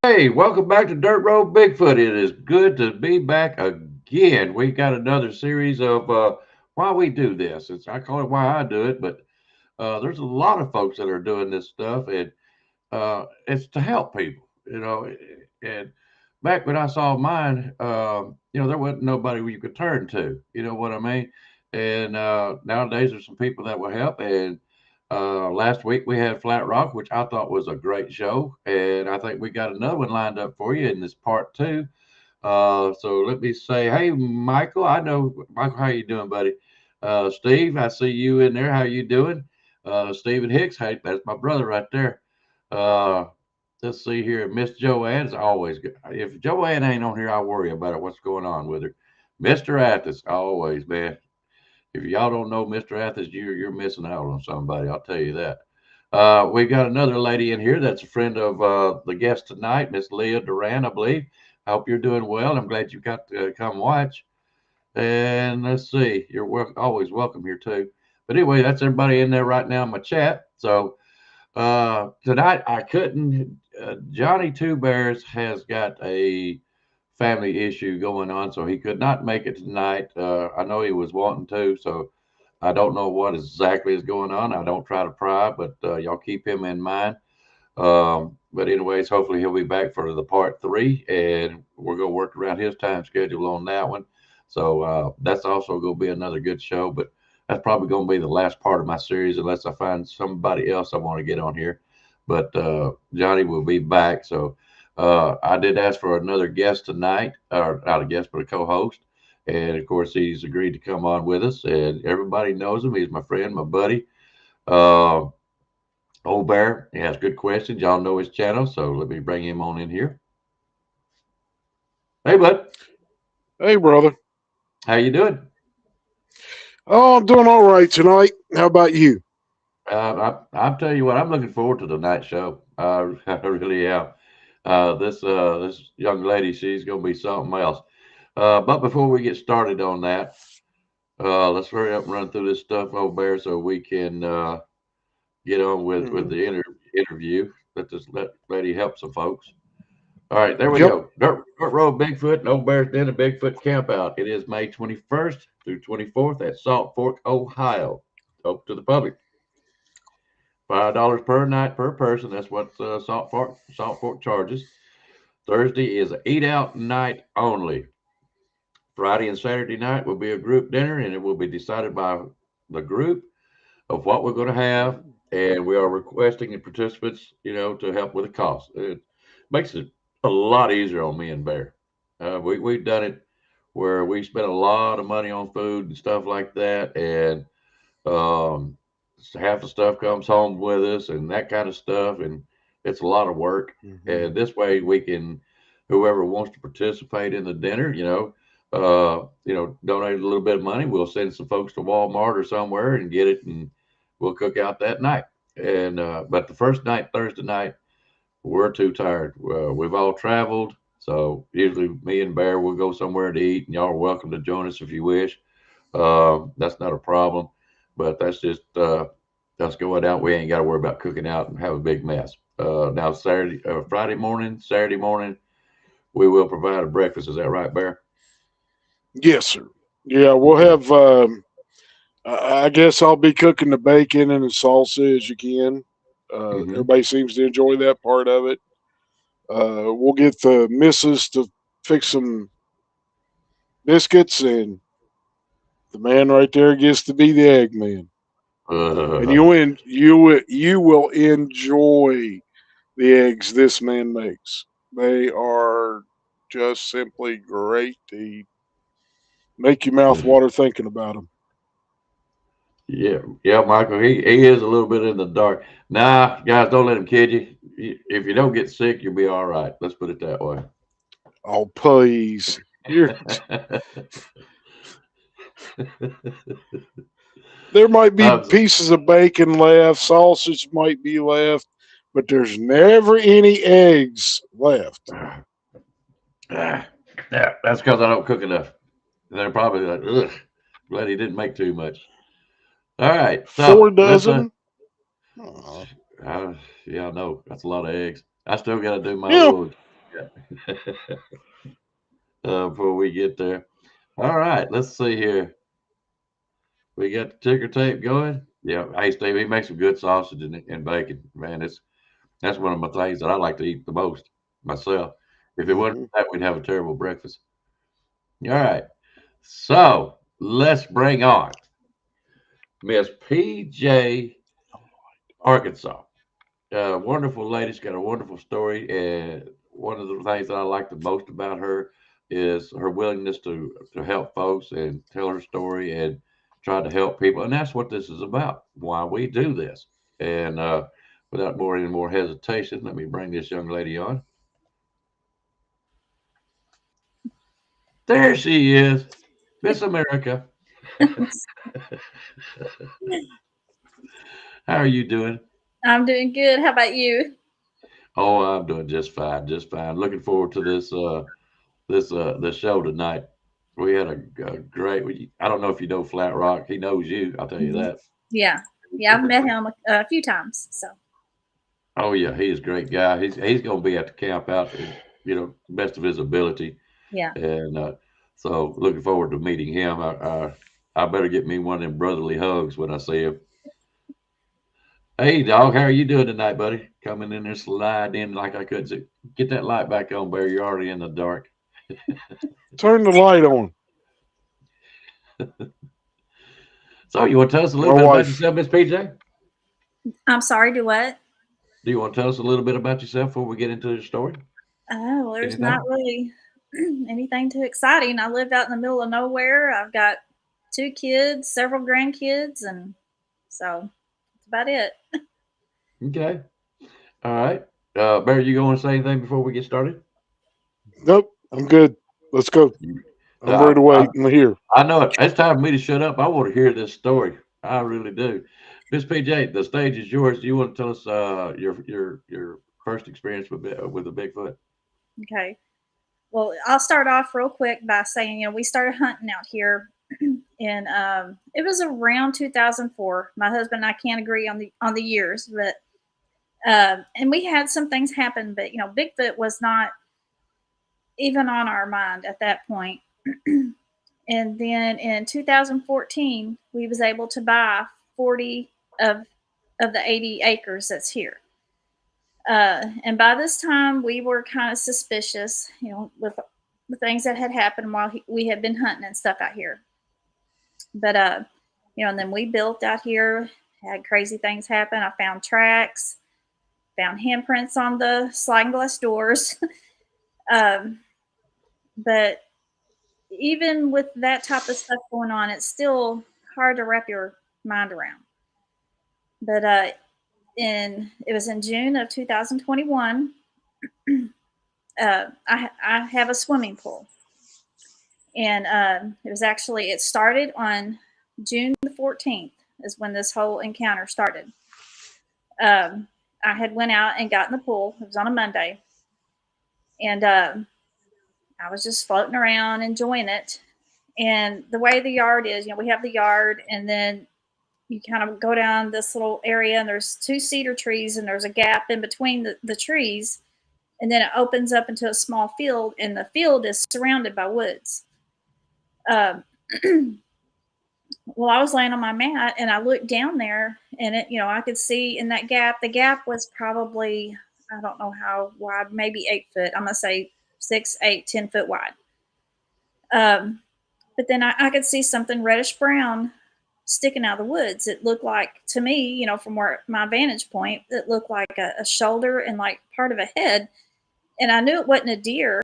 Hey, welcome back to Dirt Road Bigfoot. It is good to be back again. We got another series of why we do this. I call it why I do it, but there's a lot of folks that are doing this stuff, and it's to help people. And back when I saw mine, there wasn't nobody you could turn to. You know what I mean? And nowadays, there's some people that will help. And last week we had Flat Rock, which I thought was a great show, and I think we got another one lined up for you in this part two. So let me say, hey, Michael. I know Michael. How you doing, buddy? Steve, I see you in there. How you doing? Stephen Hicks. Hey, that's my brother right there. Uh, let's see here. Miss Joanne's always good. If Joanne ain't on here, I worry about it. What's going on with her? Mr. Athens, always, man. If y'all don't know Mr. Athens, you're missing out on somebody. I'll tell you that. We got another lady in here that's a friend of the guest tonight, Miss Leah Duran, I believe. I hope you're doing well. I'm glad you got to come watch. And let's see, you're always welcome here too. But anyway, that's everybody in there right now in my chat. So tonight I couldn't. Johnny Two Bears has got a family issue going on, so he could not make it tonight. I know he was wanting to, so I don't know what exactly is going on. I don't try to pry, but y'all keep him in mind. But anyways, hopefully he'll be back for the part three, and we're gonna work around his time schedule on that one. So that's also gonna be another good show. But that's probably gonna be the last part of my series, unless I find somebody else I want to get on here. But Johnny will be back. So I did ask for another guest tonight, or not a guest, but a co-host. And of course, he's agreed to come on with us. And everybody knows him. He's my friend, my buddy. Uh, Old Bear, he has good questions. Y'all know his channel, so let me bring him on in here. Hey, bud, Hey, brother. how you doing? Oh, I'm doing all right tonight. How about you? I'll tell you what, I'm looking forward to the night show. I really am. This young lady, she's gonna be something else. But before we get started on that, let's hurry up and run through this stuff, Old Bear, so we can get on with Hmm. the interview. Let lady help some folks. All right, there we Yep. go. Dirt Road Bigfoot and Old Bear's Den and Bigfoot Campout. It is May 21st through 24th at Salt Fork, Ohio. Open to the public. $5 per night per person. That's what Salt Fork charges. Thursday is an eat out night only. Friday and Saturday night will be a group dinner, and it will be decided by the group of what we're going to have. And we are requesting the participants, to help with the cost. It makes it a lot easier on me and Bear. We've done it where we spent a lot of money on food and stuff like that, and um, half the stuff comes home with us and that kind of stuff, and it's a lot of work. Hmm. And this way, we can, whoever wants to participate in the dinner, donate a little bit of money. We'll send some folks to Walmart or somewhere and get it, and we'll cook out that night. And but the first night, Thursday night, we're too tired. We've all traveled, so usually me and Bear will go somewhere to eat, and y'all are welcome to join us if you wish. That's not a problem, but that's just us going out. We ain't got to worry about cooking out and have a big mess. Now Friday morning, Saturday morning, we will provide a breakfast. Is that right, Bear? Yes, sir. Yeah, we'll Okay. have. I guess I'll be cooking the bacon and the salsa as you can. Hmm. Everybody seems to enjoy that part of it. We'll get the missus to fix some biscuits, and the man right there gets to be the egg man. And Uh, you will enjoy the eggs this man makes. They are just simply great to eat. Make your mouth water thinking about them. yeah, yeah, Michael. He is a little bit in the dark. Nah, guys, don't let him kid you. If you don't get sick, you'll be all right. Let's put it that way. Oh, please. You're, there might be I'm, pieces of bacon left, sausage might be left, but there's never any eggs left. yeah, that's because I don't cook enough. They're probably like, ugh, glad he didn't make too much. All right, Four so let's dozen? Aw. uh, yeah, I know that's a lot of eggs. I still got to do my Yeah. little before we get there. All right, let's see here. We got the ticker tape going. Yeah, hey Steve, he makes some good sausage and bacon. Man, that's one of my things that I like to eat the most myself. If it wasn't Hmm. for that, we'd have a terrible breakfast. All right, so let's bring on Miss PJ Arkansas. Wonderful lady. She's got a wonderful story, and one of the things that I like the most about her is her willingness to help folks and tell her story and try to help people. And that's what this is about. Why we do this. And without any more hesitation, let me bring this young lady on. There she is, Miss America. How are you doing? I'm doing good. How about you? Oh, I'm doing just fine, just fine. Looking forward to this show tonight. We had a great. I don't know if you know Flat Rock. He knows you. I'll tell you Mhm. that. Yeah. Yeah, I've met him a few times. So, Oh yeah, he's a great guy. He's going to be at the camp out, best of his ability, yeah. and so looking forward to meeting him. I better get me one of them brotherly hugs when I see him. Hey dog, how are you doing tonight, buddy? Coming in there, slide in like I could. Get that light back on, Barry. You're already in the dark. Turn the light on. So you want to tell us a My little bit about wife. yourself, Miss PJ? I'm sorry, do what? Do you want to tell us a little bit about yourself before we get into the story? Oh, well, there's not Anything? really anything too exciting. I live out in the middle of nowhere. I've got two kids, several grandkids, and so that's about it. Okay. All right. Barry, you going to say anything before we get started? Nope. I'm good. Let's go. I'm Uh, ready to I, wait and hear. I know it. It's time for me to shut up. I want to hear this story. I really do. Miss PJ, the stage is yours. Do you want to tell us your first experience with the Bigfoot? Okay. Well, I'll start off real quick by saying, we started hunting out here, and it was around 2004. My husband and I can't agree on the years, but and we had some things happen, but Bigfoot was not even on our mind at that point. And then in 2014, we was able to buy 40 of of the 80 acres that's here. And by this time, we were kind of suspicious, with the things that had happened while we had been hunting and stuff out here. But and then we built out here, had crazy things happen. I found tracks, found handprints on the sliding glass doors. um, but even with that type of stuff going on, it's still hard to wrap your mind around. But it was in June of 2021. I have a swimming pool, and it started on June the 14th is when this whole encounter started. Um, I had went out and got in the pool. It was on a Monday, and I was just floating around enjoying it. And the way the yard is, we have the yard, and then you kind of go down this little area, and there's two cedar trees, and there's a gap in between the trees, and then it opens up into a small field, and the field is surrounded by woods. Um, well, I was laying on my mat, and I looked down there, and I could see in that gap. The gap was probably, I don't know how wide, maybe 8 foot. I'm gonna say 6, 8, 10 foot wide. Um, but then I could see something reddish brown sticking out of the woods. It looked like, to me, from where my vantage point, it looked like a shoulder and like part of a head. And I knew it wasn't a deer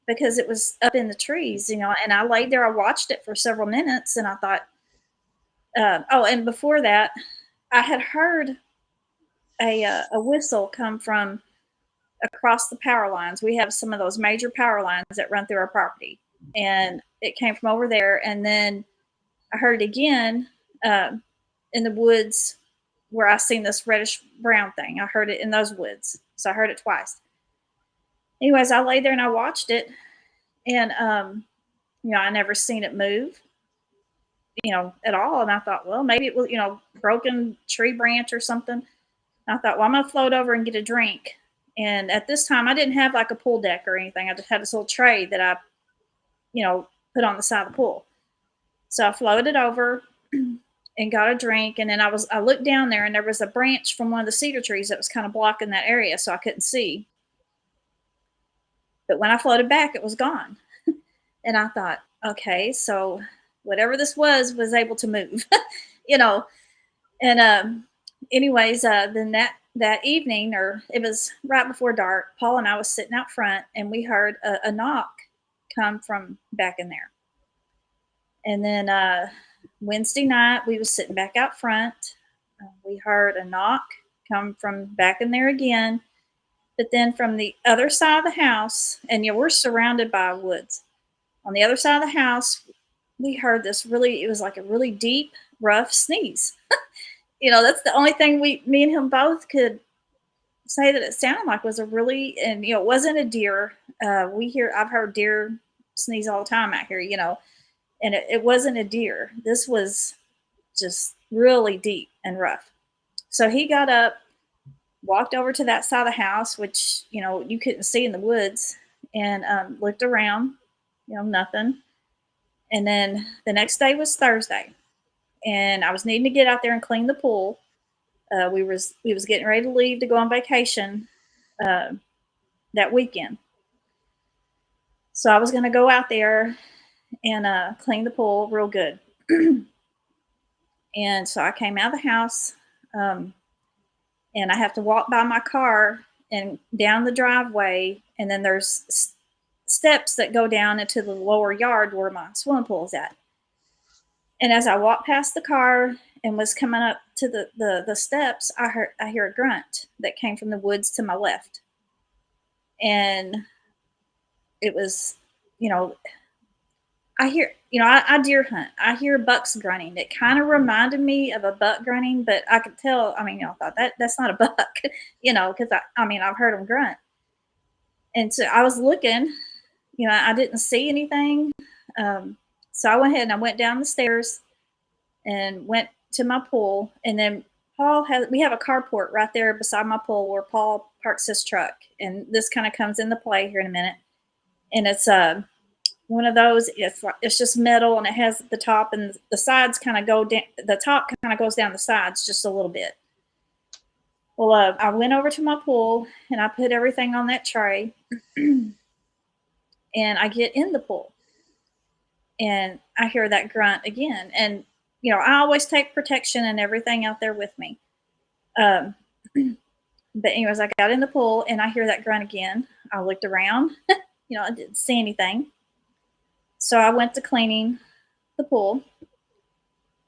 because it was up in the trees, and I laid there. I watched it for several minutes, and I thought, oh, and before that, I had heard a whistle come from across the power lines. We have some of those major power lines that run through our property, and it came from over there. And then I heard it again in the woods where I seen this reddish brown thing. I heard it in those woods, so I heard it twice. Anyways, I laid there and I watched it, and I never seen it move, at all. And I thought, well, maybe it was, broken tree branch or something. And I thought, well, I'm gonna float over and get a drink, And at this time, I didn't have like a pool deck or anything. I just had this little tray that I, put on the side of the pool. So I floated over and got a drink. And then I looked down there and there was a branch from one of the cedar trees that was kind of blocking that area. So I couldn't see. But when I floated back, it was gone. And I thought, okay, so whatever this was able to move, you know. And anyways, then that evening, or it was right before dark, Paul and I was sitting out front, and we heard a knock come from back in there. And then Wednesday night, we was sitting back out front. We heard a knock come from back in there again. But then from the other side of the house, and we're surrounded by woods. On the other side of the house, we heard this it was like a really deep, rough sneeze. That's the only thing me and him both could say that it sounded like was and it wasn't a deer. I've heard deer sneeze all the time out here, and it wasn't a deer. This was just really deep and rough. So he got up, walked over to that side of the house, which, you couldn't see in the woods, and looked around, nothing. And then the next day was Thursday, and I was needing to get out there and clean the pool. We was getting ready to leave to go on vacation that weekend. So I was going to go out there and clean the pool real good. And so I came out of the house, and I have to walk by my car and down the driveway, and then there's steps that go down into the lower yard where my swimming pool is at. And as I walked past the car and was coming up to the steps, I hear a grunt that came from the woods to my left. And it was, I deer hunt. I hear bucks grunting. It kind of reminded me of a buck grunting, but I could tell, I thought that's not a buck, because I've heard them grunt. And so I was looking, I didn't see anything. So I went ahead and I went down the stairs and went to my pool. And then we have a carport right there beside my pool where Paul parks his truck. And this kind of comes into play here in a minute. And it's one of those, it's just metal, and it has the top and the sides kind of go down. The top kind of goes down the sides just a little bit. Well, I went over to my pool and I put everything on that tray. And I get in the pool and I hear that grunt again. And, I always take protection and everything out there with me. But anyways, I got in the pool and I hear that grunt again. I looked around, I didn't see anything. So I went to cleaning the pool.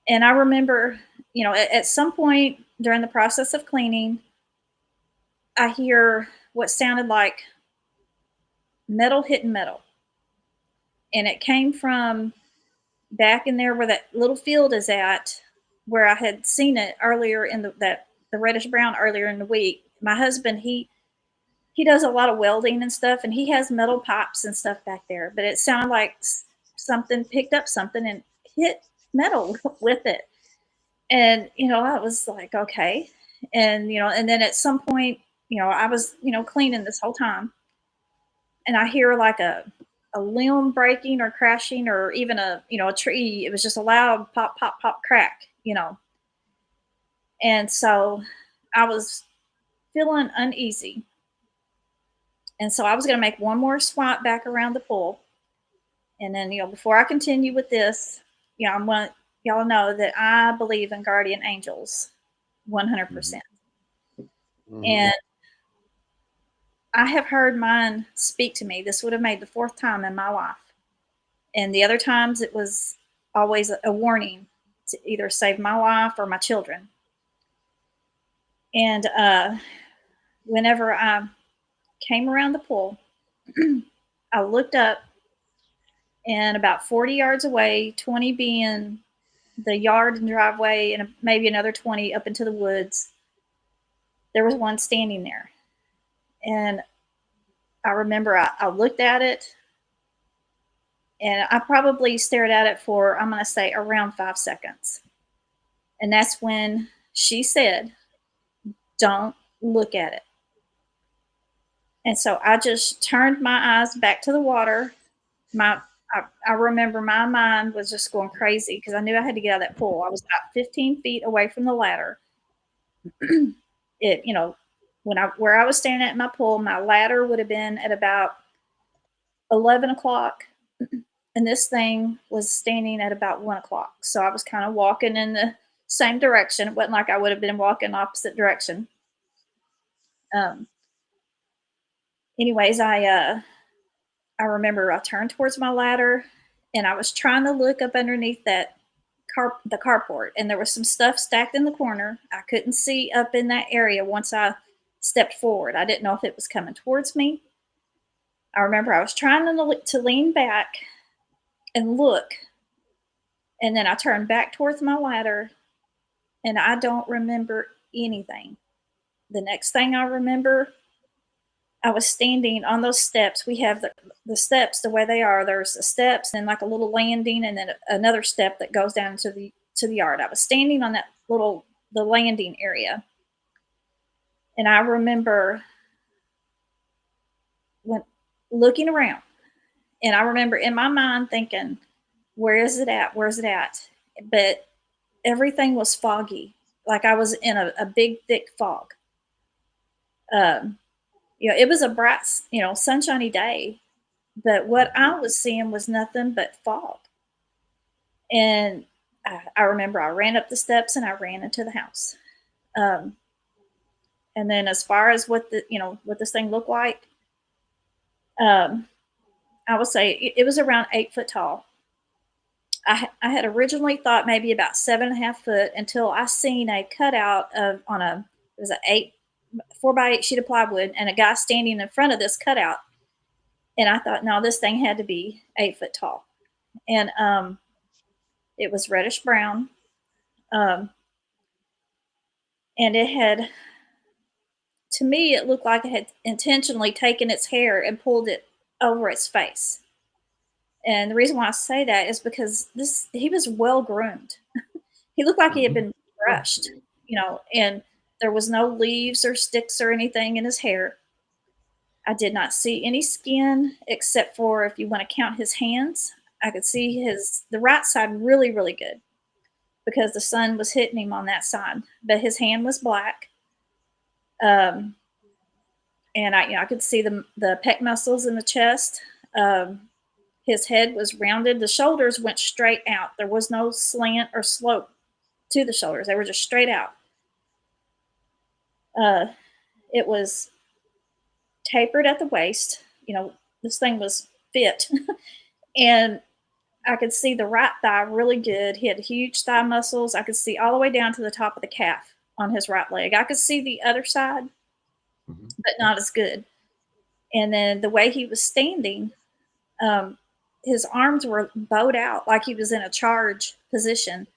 And I remember, at some point during the process of cleaning, I hear what sounded like metal hitting metal. And it came from back in there where that little field is at, where I had seen it earlier in the reddish brown earlier in the week. My husband, he does a lot of welding and stuff, and he has metal pipes and stuff back there. But it sounded like something picked up something and hit metal with it. And, I was like, okay. And, and then at some point, I was, cleaning this whole time. And I hear like a limb breaking or crashing, or even a tree. It was just a loud pop, pop, pop, crack, And so I was feeling uneasy. And so I was going to make one more swipe back around the pool. And then, before I continue with this, I want y'all to know that I believe in guardian angels 100%. Mm-hmm. And I have heard mine speak to me. This would have made the 4th time in my life. And the other times it was always a warning to either save my life or my children. And whenever I came around the pool, I looked up, and about 40 yards away, 20 being the yard and driveway, and maybe another 20 up into the woods, there was one standing there. And I remember I looked at it, and I probably stared at it for, I'm going to say, around 5 seconds. And that's when she said, "Don't look at it." And so I just turned my eyes back to the water. I remember my mind was just going crazy because I knew I had to get out of that pool. I was about 15 feet away from the ladder. It, where I was standing at my pool, my ladder would have been at about 11 o'clock, and this thing was standing at about 1 o'clock. So I was kind of walking in the same direction. It wasn't like I would have been walking opposite direction. Um, anyways, I remember I turned towards my ladder, and I was trying to look up underneath the carport, and there was some stuff stacked in the corner. I couldn't see up in that area once I stepped forward. I didn't know if it was coming towards me. I remember I was trying to lean back and look, and then I turned back towards my ladder, and I don't remember anything. The next thing I remember, I was standing on those steps. We have the steps the way they are. There's the steps and like a little landing, and then another step that goes down to the yard. I was standing on the landing area, and I remember when looking around, and I remember in my mind thinking, "Where is it at? Where's it at?" But everything was foggy, like I was in a big thick fog. Um, it was a bright, sunshiny day, but what I was seeing was nothing but fog. And I remember I ran up the steps and I ran into the house. Um, and then as far as what this thing looked like, um, I would say it was around 8 foot tall. I had originally thought maybe about 7.5 foot until I seen a cutout it was a 4x8 sheet of plywood and a guy standing in front of this cutout. And I thought, no, this thing had to be 8 foot tall. And it was reddish brown. Um, and it had, to me, it looked like it had intentionally taken its hair and pulled it over its face. And the reason why I say that is because he was well groomed. He looked like he had been brushed, and there was no leaves or sticks or anything in his hair. I did not see any skin except for if you want to count his hands. I could see the right side really, really good because the sun was hitting him on that side. But his hand was black. And I could see the pec muscles in the chest. His head was rounded. The shoulders went straight out. There was no slant or slope to the shoulders. They were just straight out. It was tapered at the waist. This thing was fit. And I could see the right thigh really good. He had huge thigh muscles. I could see all the way down to the top of the calf on his right leg. I could see the other side, but not as good. And then the way he was standing, his arms were bowed out like he was in a charge position.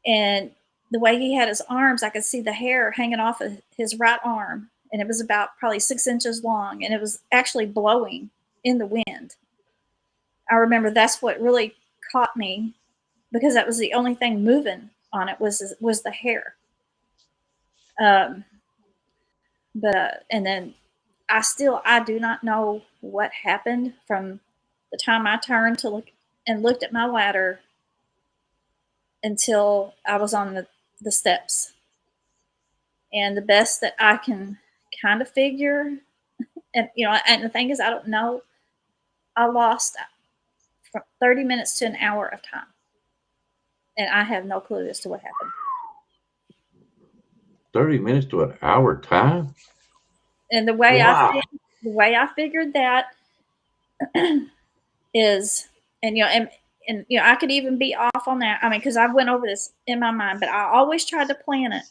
And the way he had his arms, I could see the hair hanging off of his right arm. And it was about probably 6 inches long. And it was actually blowing in the wind. I remember that's what really caught me because that was the only thing moving on it was the hair. And then I do not know what happened from the time I turned to look and looked at my ladder until I was on the steps. And the best that I can kind of figure, and and the thing is, I don't know, I lost from 30 minutes to an hour of time. And I have no clue as to what happened. 30 minutes to an hour time? And the way Wow. I figured that is, and I could even be off on that. I mean, because I went over this in my mind, but I always tried to plan it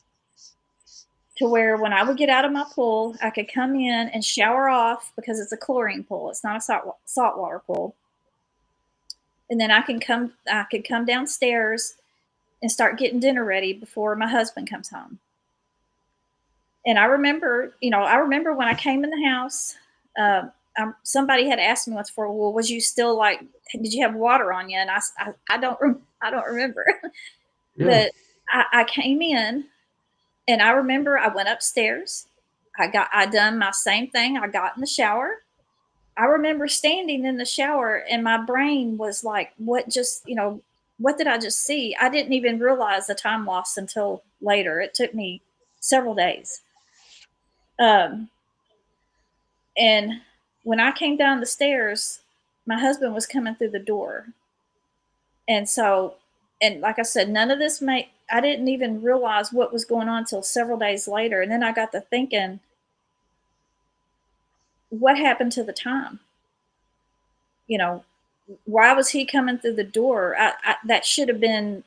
to where when I would get out of my pool, I could come in and shower off because it's a chlorine pool. It's not a saltwater pool. And then I could come downstairs and start getting dinner ready before my husband comes home. And I remember when I came in the house, somebody had asked me once before, well, was you still did you have water on you? And I don't remember, Yeah. but I came in and I remember I went upstairs I done my same thing. I got in the shower. I remember standing in the shower and my brain was like, what just, what did I just see? I didn't even realize the time loss until later. It took me several days. Um, and when I came down the stairs, my husband was coming through the door. And so, and like I said, none of this I didn't even realize what was going on until several days later. And then I got to thinking, what happened to the time? You know, why was he coming through the door? That should have been,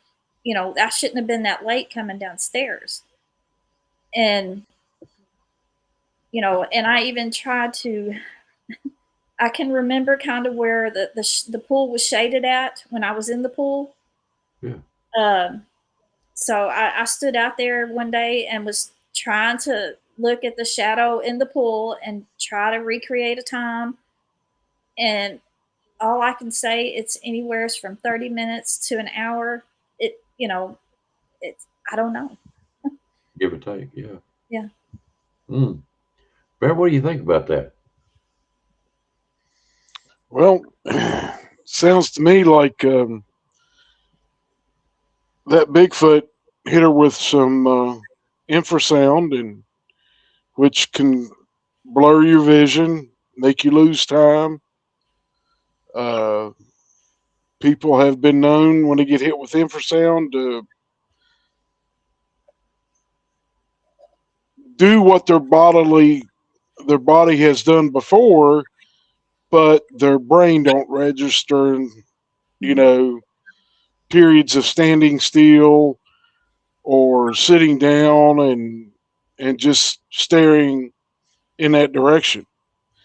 I shouldn't have been that late coming downstairs. And, and I even tried to, I can remember kind of where the pool was shaded at when I was in the pool. Yeah. So I stood out there one day and was trying to look at the shadow in the pool and try to recreate a time. And all I can say, it's anywhere from 30 minutes to an hour. It's, I don't know. Give or take. Yeah. Yeah. Bear, what do you think about that? Well, sounds to me like that Bigfoot hit her with some infrasound, and which can blur your vision, make you lose time. Uh, People have been known when they get hit with infrasound to do what their body has done before, but their brain don't register. And, you know, periods of standing still or sitting down and just staring in that direction.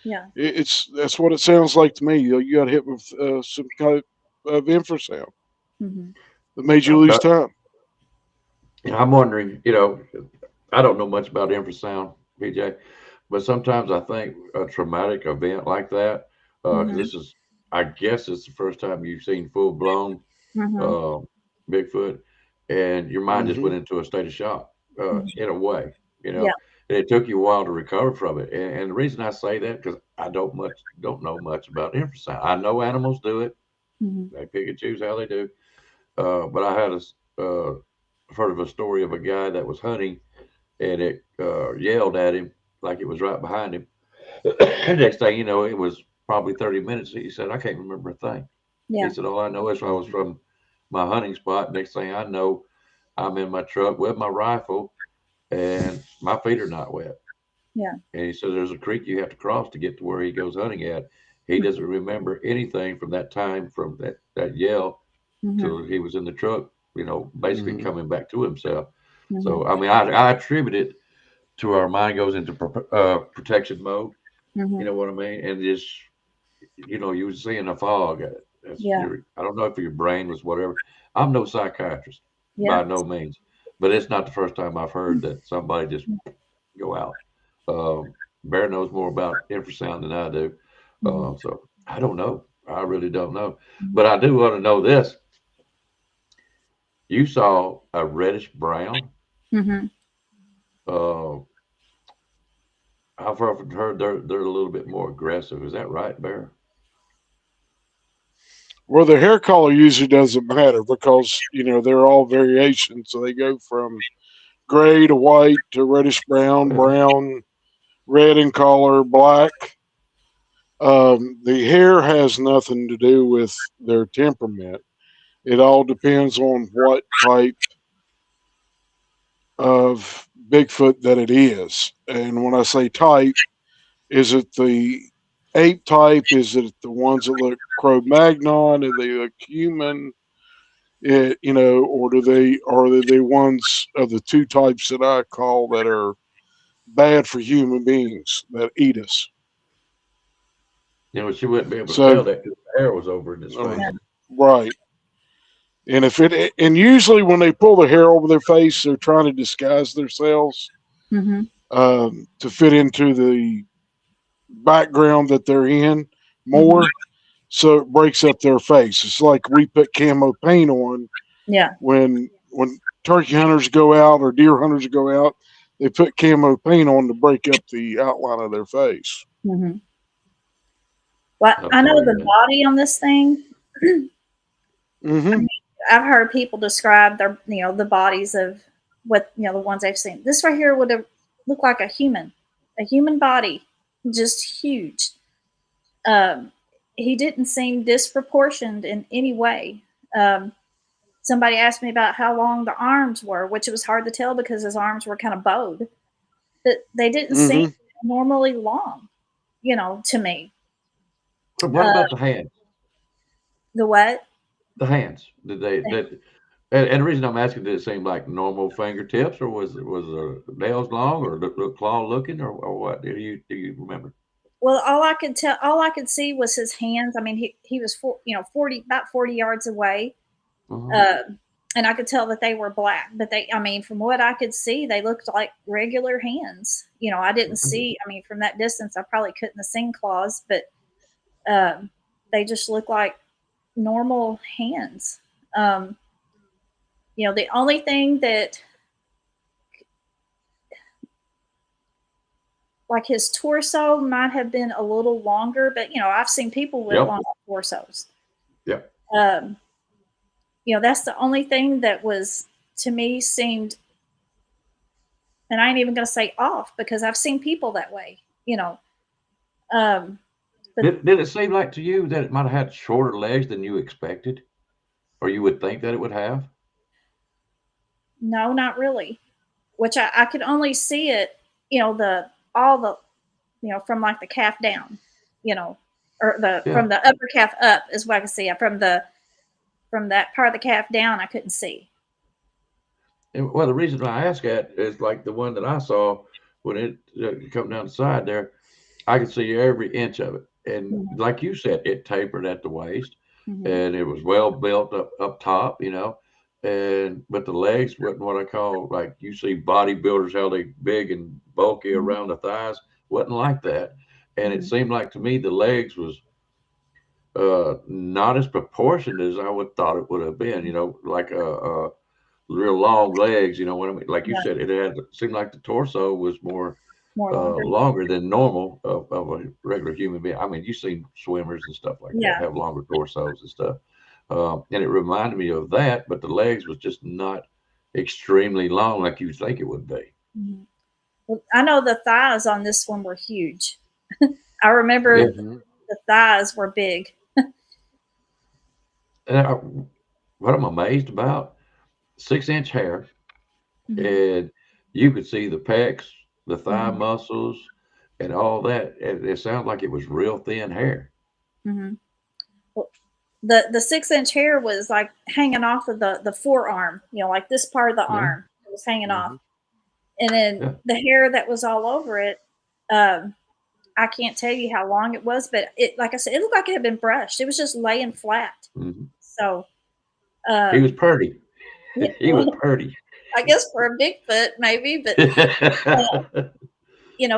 Yeah. That's what it sounds like to me. You got hit with some kind of infrasound Mm-hmm. that made you lose Okay. time. I'm wondering, I don't know much about infrasound, PJ, but sometimes I think a traumatic event like that, because Mm-hmm. this is, I guess it's the first time you've seen full blown Mm-hmm. uh, Bigfoot, and your mind just Hmm. went into a state of shock, Mm-hmm. in a way, Yeah. and it took you a while to recover from it. And the reason I say that because I don't know much about infrasound. I know animals do it; Mm-hmm. they pick and choose how they do. But I had heard of a story of a guy that was hunting, and it yelled at him like it was right behind him. Next thing you know, it was probably 30 minutes. He said, "I can't remember a thing." He Yeah. said, "All I know is I was from my hunting spot. Next thing I know, I'm in my truck with my rifle, and my feet are not wet." Yeah. And he said, "There's a creek you have to cross to get to where he goes hunting at." He doesn't remember anything from that time, from that yell Mm-hmm. till he was in the truck. Basically Hmm. coming back to himself. Mm-hmm. So I mean, I attribute it to our mind goes into protection mode. You Mm-hmm. know what I mean? And just you were seeing a fog. Yeah. I don't know if your brain was whatever. I'm no psychiatrist Yeah. by no means, but it's not the first time I've heard that somebody just go out. Bear knows more about infrasound than I do, Mm-hmm. so I don't know. I really don't know, but I do want to know this. You saw a reddish brown. Mm-hmm. Uh, I've often heard they're a little bit more aggressive. Is that right, Bear? Well, the hair color usually doesn't matter because they're all variations. So they go from gray to white to reddish brown, Yeah. brown, red in color, black. The hair has nothing to do with their temperament. It all depends on what type of Bigfoot that it is. And when I say type, is it the ape type? Is it the ones that look Cro-Magnon? Are they look human? Or are they the ones of the two types that I call that are bad for human beings that eat us? She wouldn't be able to So, tell that because the hair was over in his uh, face. Yeah. right. And usually when they pull the hair over their face, they're trying to disguise themselves Mm-hmm. to fit into the background that they're in Mm-hmm. more, so it breaks up their face. It's like we put camo paint on Yeah. when turkey hunters go out or deer hunters go out. they put camo paint on to break up the outline of their face. Mm-hmm. Well, I'll I tell know you the that. body on this thing. I Mm-hmm. mean, I've heard people describe their, the bodies of what, the ones they've seen. This right here would have looked like a human body, just huge. Um, he didn't seem disproportioned in any way. Um, Somebody asked me about how long the arms were, which it was hard to tell because his arms were kind of bowed, but they didn't seem Mm-hmm. normally long, to me. What Uh, about the hands? the what? The hands. Did they did and the reason I'm asking, did it seem like normal fingertips, or was the nails long, or look claw looking, or what? Do you remember? Well, all I could see was his hands. I mean, he was 40, about 40 yards away, Uh-huh. uh, and I could tell that they were black. But I mean, from what I could see, they looked like regular hands. I didn't see. I mean, from that distance, I probably couldn't have seen claws, but um, they just looked like normal hands. Um, the only thing that, like, his torso might have been a little longer, but I've seen people with Yep. long torsos. Yep. Um, that's the only thing that was, to me, seemed, and I ain't even going to say off because I've seen people that way. Um, but Did it seem like to you that it might have had shorter legs than you expected, or you would think that it would have? no, not really. Which I could only see it, the all the, from like the calf down, you know, or the Yeah. from the upper calf up is what I could see. From that part of the calf down, I couldn't see. And, well, the reason I ask that is like the one that I saw when it come down the side there. I could see every inch of it, and Mhm, like you said, it tapered at the waist, mhm, and it was well built up top, and but the legs wasn't what I call, like you see bodybuilders how they big and bulky mhm, around the thighs, wasn't like that, and it mhm. seemed like to me the legs was not as proportioned as I would thought it would have been, like real long legs, what I mean, like you Yeah, said, it seemed like the torso was more more longer. longer than normal of a regular human being. I mean, you see swimmers and stuff like that Yeah. have longer torsos and stuff, and it reminded me of that. But the legs was just not extremely long like you think it would be. Mhm. Well, I know the thighs on this one were huge. I remember Yeah, Mm-hmm. the thighs were big. and what I'm amazed about, 6-inch hair, Hmm. and you could see the pecs, the thigh Hmm. muscles, and all that. And it sounds like it was real thin hair. Hmm. Well, the 6-inch hair was like hanging off of the forearm, like this part of the Yeah, arm it was hanging off, Mm-hmm. and then yeah. the hair that was all over it. Um, I can't tell you how long it was, but it, like I said, it looked like it had been brushed. It was just laying flat. Hmm. So, He was um, purdy. yeah, He was well, purdy. I guess for a Bigfoot, maybe, but uh,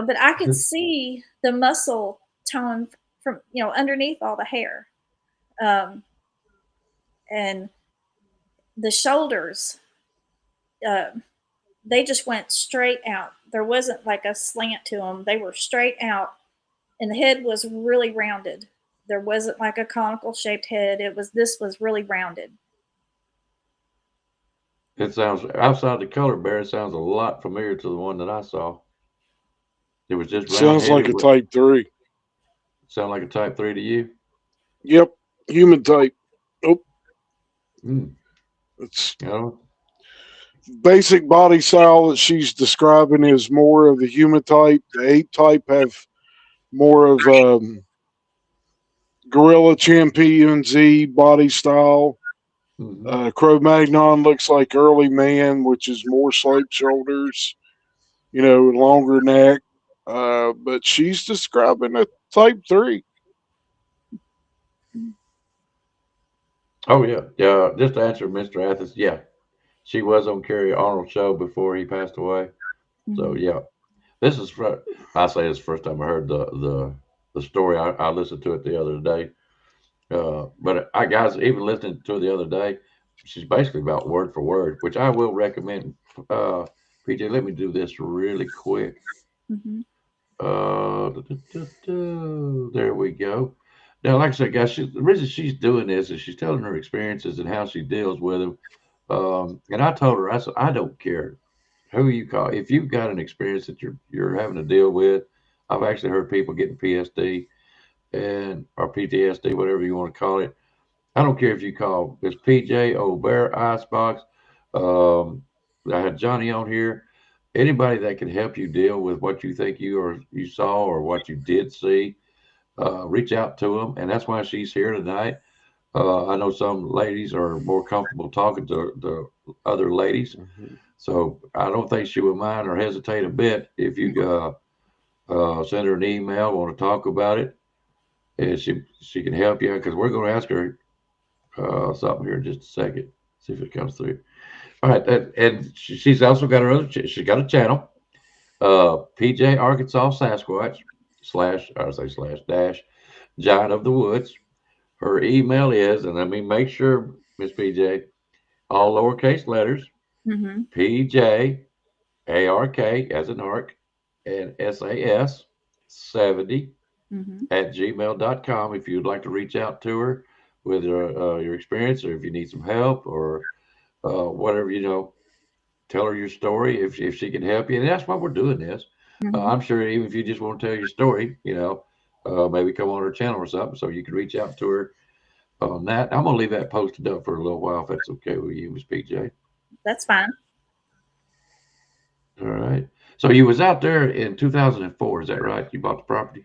but I could see the muscle tone from underneath all the hair, um, and the shoulders. Uh, they just went straight out. There wasn't like a slant to them. They were straight out, and the head was really rounded. There wasn't like a conical shaped head. This was really rounded. It sounds, outside the color bear, it sounds a lot familiar to the one that I saw. It was just round Sounds like headed. a What type 3. sound like a type 3 to you? Yep. Human type. Nope. Mm, It's you know, basic body style that she's describing is more of the human type. The ape type have more of gorilla chimpanzee body style. hmm. Cro-Magnon looks like early man, which is more sloped shoulders, longer neck. But she's describing a type 3. Oh yeah, yeah. Just to answer Mr. Athens, yeah, she was on Kerry Arnold's show before he passed away. So Hmm. yeah, this is I say it's the first time I heard the story. I listened to it the other day. But I guys, even listening to it the other day, she's basically about word for word, which I will recommend. Uh, PJ, let me do this really quick. Mm-hmm. There we go. Now, like I said, guys, the reason she's doing this is she's telling her experiences and how she deals with them. And I told her, I said, I don't care who you call. If you've got an experience that you're having to deal with, I've actually heard people getting PSD and or PTSD, whatever you want to call it. I don't care if you call this PJ, Old Bear, Icebox. Um, I had Johnny on here. Anybody that can help you deal with what you think you saw or what you did see, reach out to them, and that's why she's here tonight. I know some ladies are more comfortable talking to the other ladies, Mhm. so I don't think she would mind or hesitate a bit if you send her an email, want to talk about it, and she can help you because we're going to ask her something here in just a second. See if it comes through. All right, and she's also got her other. She's got a channel, PJ Arkansas Sasquatch slash I would say slash dash Giant of the Woods. Her email is, and let me make sure, Miss PJ, all lowercase letters, Mm-hmm. PJ ARK as an arc and SAS 70 Mm-hmm. at gmail.com if you'd like to reach out to her with your experience or if you need some help or whatever, tell her your story if she can help you. And that's why we're doing this. Mm-hmm. I'm sure even if you just want to tell your story, maybe come on her channel or something so you can reach out to her on that. I'm going to leave that posted up for a little while if that's okay with you, Miss PJ. That's fine. All right. So you was out there in 2004, is that right? You bought the property?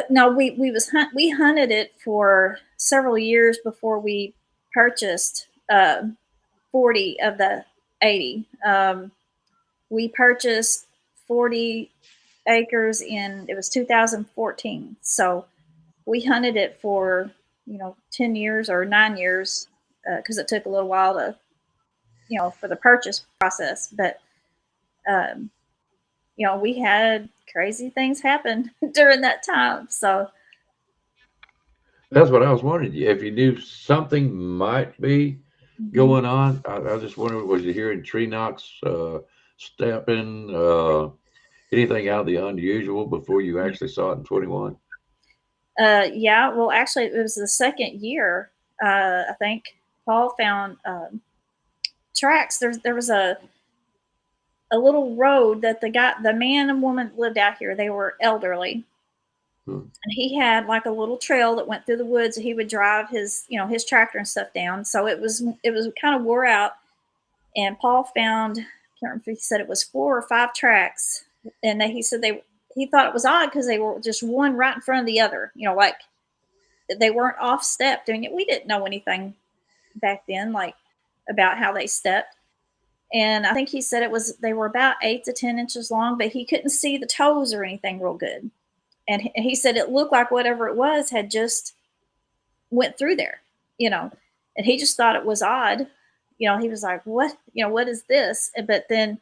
No, we hunted it for several years before we purchased 40 of the 80. We purchased 40 acres in it was 2014. So we hunted it for 10 years or 9 years because it took a little while to for the purchase process. But um, we had crazy things happen during that time. So That's what I was wondering. If you knew something might be mhm. going on, I just wondered, was you hearing tree knocks, stepping, anything out of the unusual before you actually saw it in 21? Yeah, well, actually, it was the second year. I think Paul found tracks. There was a little road that the man and woman lived out here. They were elderly, Hmm. and he had like a little trail that went through the woods. He would drive his tractor and stuff down. So it was kind of wore out. And Paul found, I can't remember if he said it was 4 or 5 tracks, and he said he thought it was odd because they were just one right in front of the other. Like they weren't off step doing it. We didn't know anything back then, like about how they stepped. And I think he said they were about 8 to 10 inches long, but he couldn't see the toes or anything real good. And he said it looked like whatever it was had just went through there, you know. And he just thought it was odd. He was like, "What? What is this?" But then,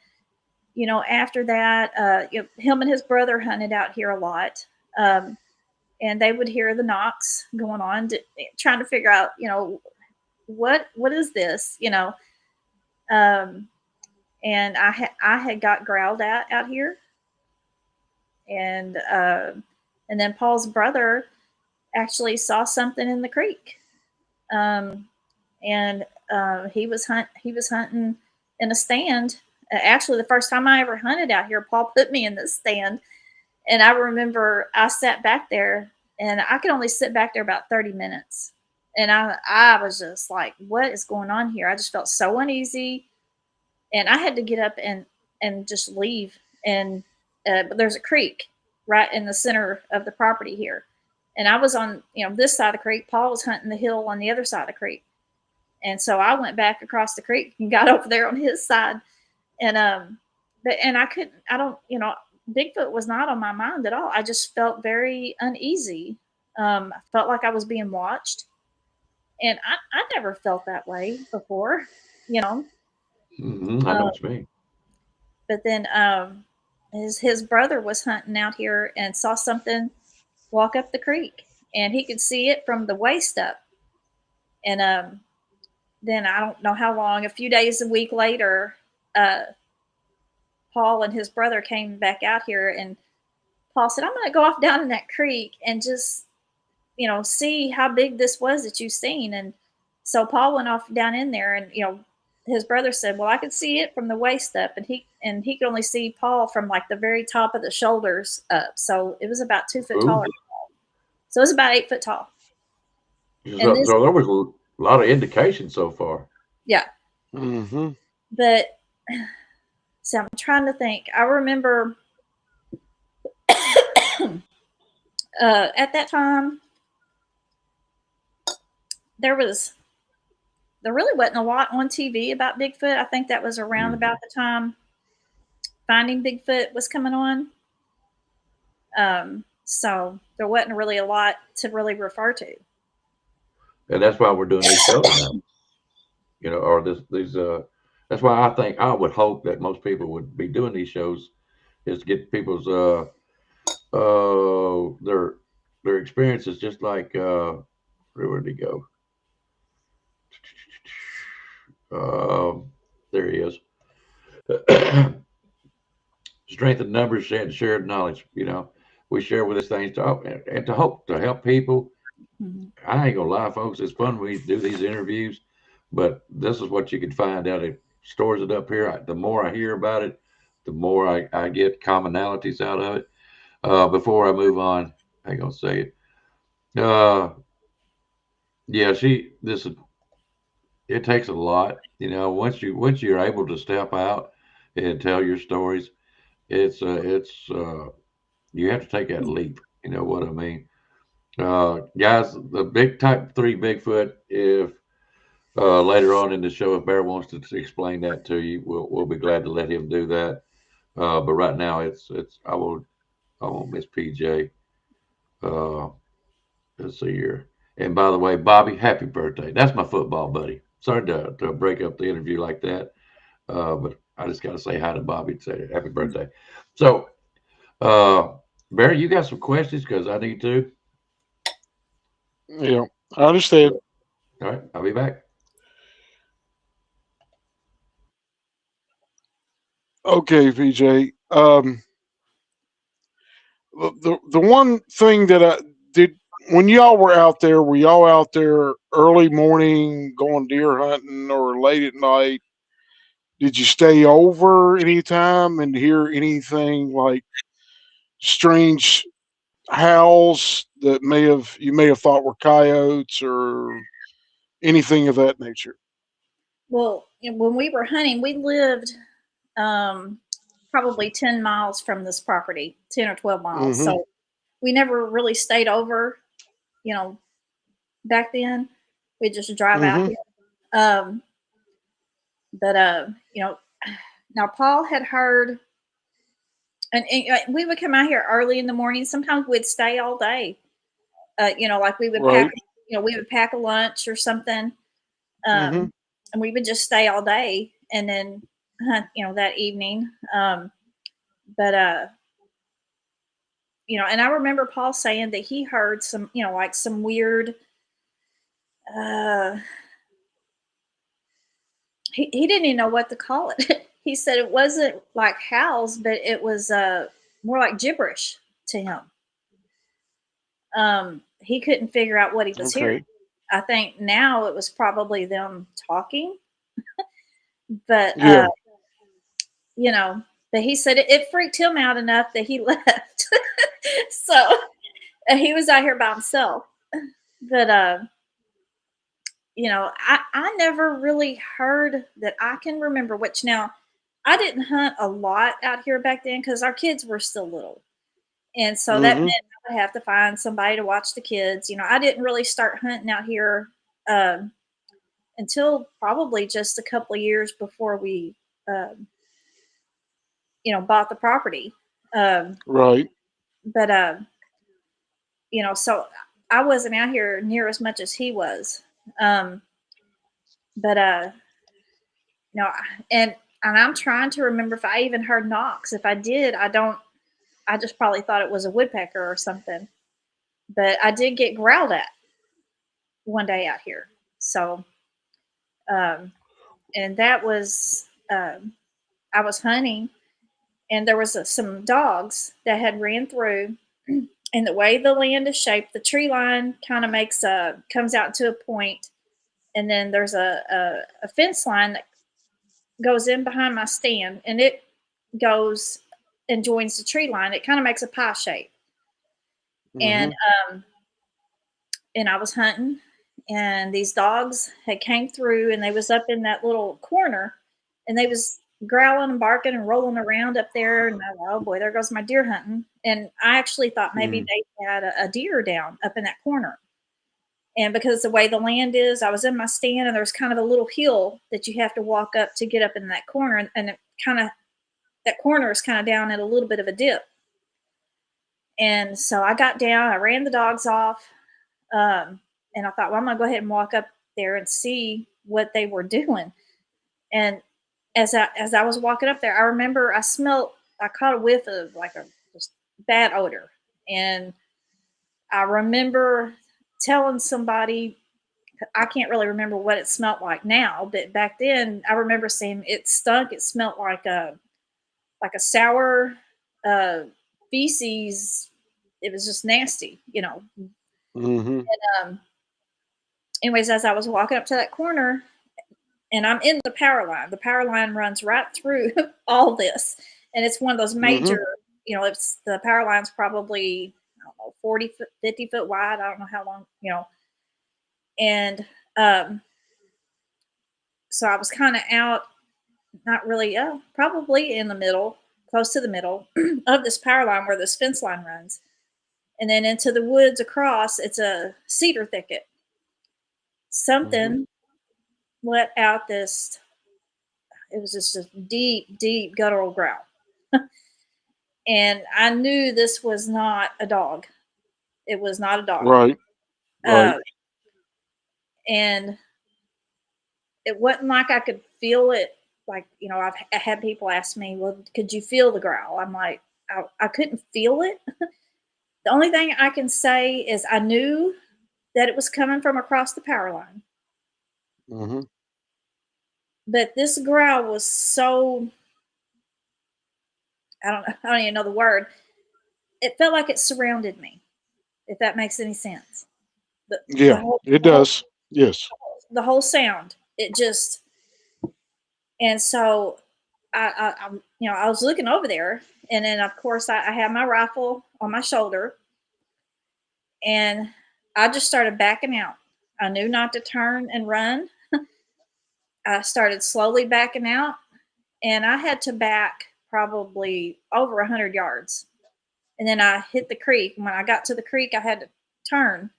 after that, him and his brother hunted out here a lot. And they would hear the knocks going on, trying to figure out, what is this, um, and I had got growled at out here, and then Paul's brother actually saw something in the creek, um, and he was hunting in a stand. Actually, the first time I ever hunted out here, Paul put me in this stand, and I remember I sat back there, and I could only sit back there about 30 minutes, and I was just like, what is going on here? I just felt so uneasy, and I had to get up and just leave. And but there's a creek right in the center of the property here, and I was on this side of the creek. Paul was hunting the hill on the other side of the creek, and so I went back across the creek and got over there on his side, and I couldn't. I don't. Bigfoot was not on my mind at all. I just felt very uneasy. I felt like I was being watched, and I never felt that way before. You know. I know Um, what you mean. but then his brother was hunting out here and saw something walk up the creek, and he could see it from the waist up. And then I don't know how long, a few days, a week later, uh, Paul and his brother came back out here, and Paul said, "I'm going to go off down in that creek and just, see how big this was that you've seen." And so Paul went off down in there, and his brother said, "Well, I could see it from the waist up," and he could only see Paul from like the very top of the shoulders up. So it was about 2 foot Ooh. taller. So it was about 8 foot tall. So, And this, so there was a lot of indication so far. yeah. Mm-hmm. But so I'm trying to think. I remember at that time there really wasn't a lot on TV about Bigfoot. I think that was around about the time Finding Bigfoot was coming on. So there wasn't really a lot to really refer to. And that's why we're doing these shows now. Or these that's why I would hope that most people would be doing these shows, is to get people's their experiences, just like where did he go? There he is. Strength in numbers and shared knowledge. We share with us things to help, and to hope to help people. Mm-hmm. I ain't gonna lie, folks. It's fun we do these interviews, but this is what you can find out. It stores it up here. The more I hear about it, the more I get commonalities out of it. Before I move on, I ain't gonna say it. Yeah, it takes a lot. Once you're able to step out and tell your stories, it's you have to take that leap. You know what I mean? Guys, the big type 3 Bigfoot, if later on in the show, if Bear wants to explain that to you, we'll be glad to let him do that. But right now, it's I won't miss PJ. Uh, let's see here. And by the way, Bobby, happy birthday. That's my football buddy. Sorry to break up the interview like that, but I just got to say hi to Bobby and say happy birthday. So, Barry, you got some questions, because I need to. Yeah, I understand. All right, I'll be back. Okay, VJ. The one thing that I did when y'all were y'all out there early morning going deer hunting or late at night? Did you stay over any time and hear anything like strange howls that you may have thought were coyotes or anything of that nature? Well, when we were hunting, we lived um, probably 10 miles from this property, 10 or 12 miles. Mm-hmm. So we never really stayed over, you know, back then. We just drive out Mm-hmm. here. Um, but, now Paul had heard, and we would come out here early in the morning. Sometimes we'd stay all day. Like Right. we would pack a lunch or something. Mm-hmm. And we would just stay all day and then hunt, that evening. But and I remember Paul saying that he heard some, like some weird. Uh, he didn't even know what to call it. He said it wasn't like howls, but it was more like gibberish to him. He couldn't figure out what he was hearing. Okay. I think now it was probably them talking, but Yeah. you know, but he said it freaked him out enough that he left. So he was out here by himself. But I never really heard that I can remember. Which now, I didn't hunt a lot out here back then because our kids were still little, and so that meant Mm-hmm. I would have to find somebody to watch the kids. I didn't really start hunting out here um, until probably just a couple of years before we, um, bought the property. Um, Right. but so I wasn't out here near as much as he was. Um, but no, and I'm trying to remember if I even heard knocks. If I did, I don't. I just probably thought it was a woodpecker or something. But I did get growled at one day out here. So, um, and that was I was hunting, and there was some dogs that had ran through. And the way the land is shaped, the tree line kind of makes a comes out to a point, and then there's a fence line that goes in behind my stand, and it goes and joins the tree line. It kind of makes a pie shape, and Mm-hmm. um, and I was hunting, and these dogs had came through, and they was up in that little corner, and they was growling and barking and rolling around up there. And I was, oh boy, there goes my deer hunting. And I actually thought maybe Mm. they had a deer down up in that corner. And because the way the land is, I was in my stand, and there's kind of a little hill that you have to walk up to get up in that corner, and it kind of that corner is kind of down at a little bit of a dip. And so I got down, I ran the dogs off, and I thought, well, I'm gonna go ahead and walk up there and see what they were doing. And as I was walking up there, I remember I caught a whiff of like a just bad odor, and I remember telling somebody. I can't really remember what it smelled like now, but back then I remember saying it stunk. It smelled like a sour uh, feces. It was just nasty, you know. Mm-hmm. Um, anyways, as I was walking up to that corner, and I'm in the power line. The power line runs right through all this, and it's one of those Mm-hmm. major. You know, it's the power line's probably I don't know 40 foot, 50 foot wide. I don't know how long. You know, and um, so I was kind of out, not really, probably in the middle, close to the middle of this power line where this fence line runs, and then into the woods across. It's a cedar thicket. Mm-hmm. Something let out this. It was just a deep, deep guttural growl. And I knew this was not a dog. It was not a dog. Right. Right. Uh, and it wasn't like I could feel it. Like, you know, I had people ask me, well, could you feel the growl? I'm like, I couldn't feel it. The only thing I can say is I knew that it was coming from across the power line. Mm-hmm. But this growl was so, I don't even know the word. It felt like it surrounded me, if that makes any sense. The, the Yeah, whole, it the whole, does. Yes. the whole sound, it just, and so I was looking over there, and then of course I had my rifle on my shoulder, and I just started backing out. I knew not to turn and run. I started slowly backing out, and I had to back probably over 100 yards, and then I hit the creek. When I got to the creek, I had to turn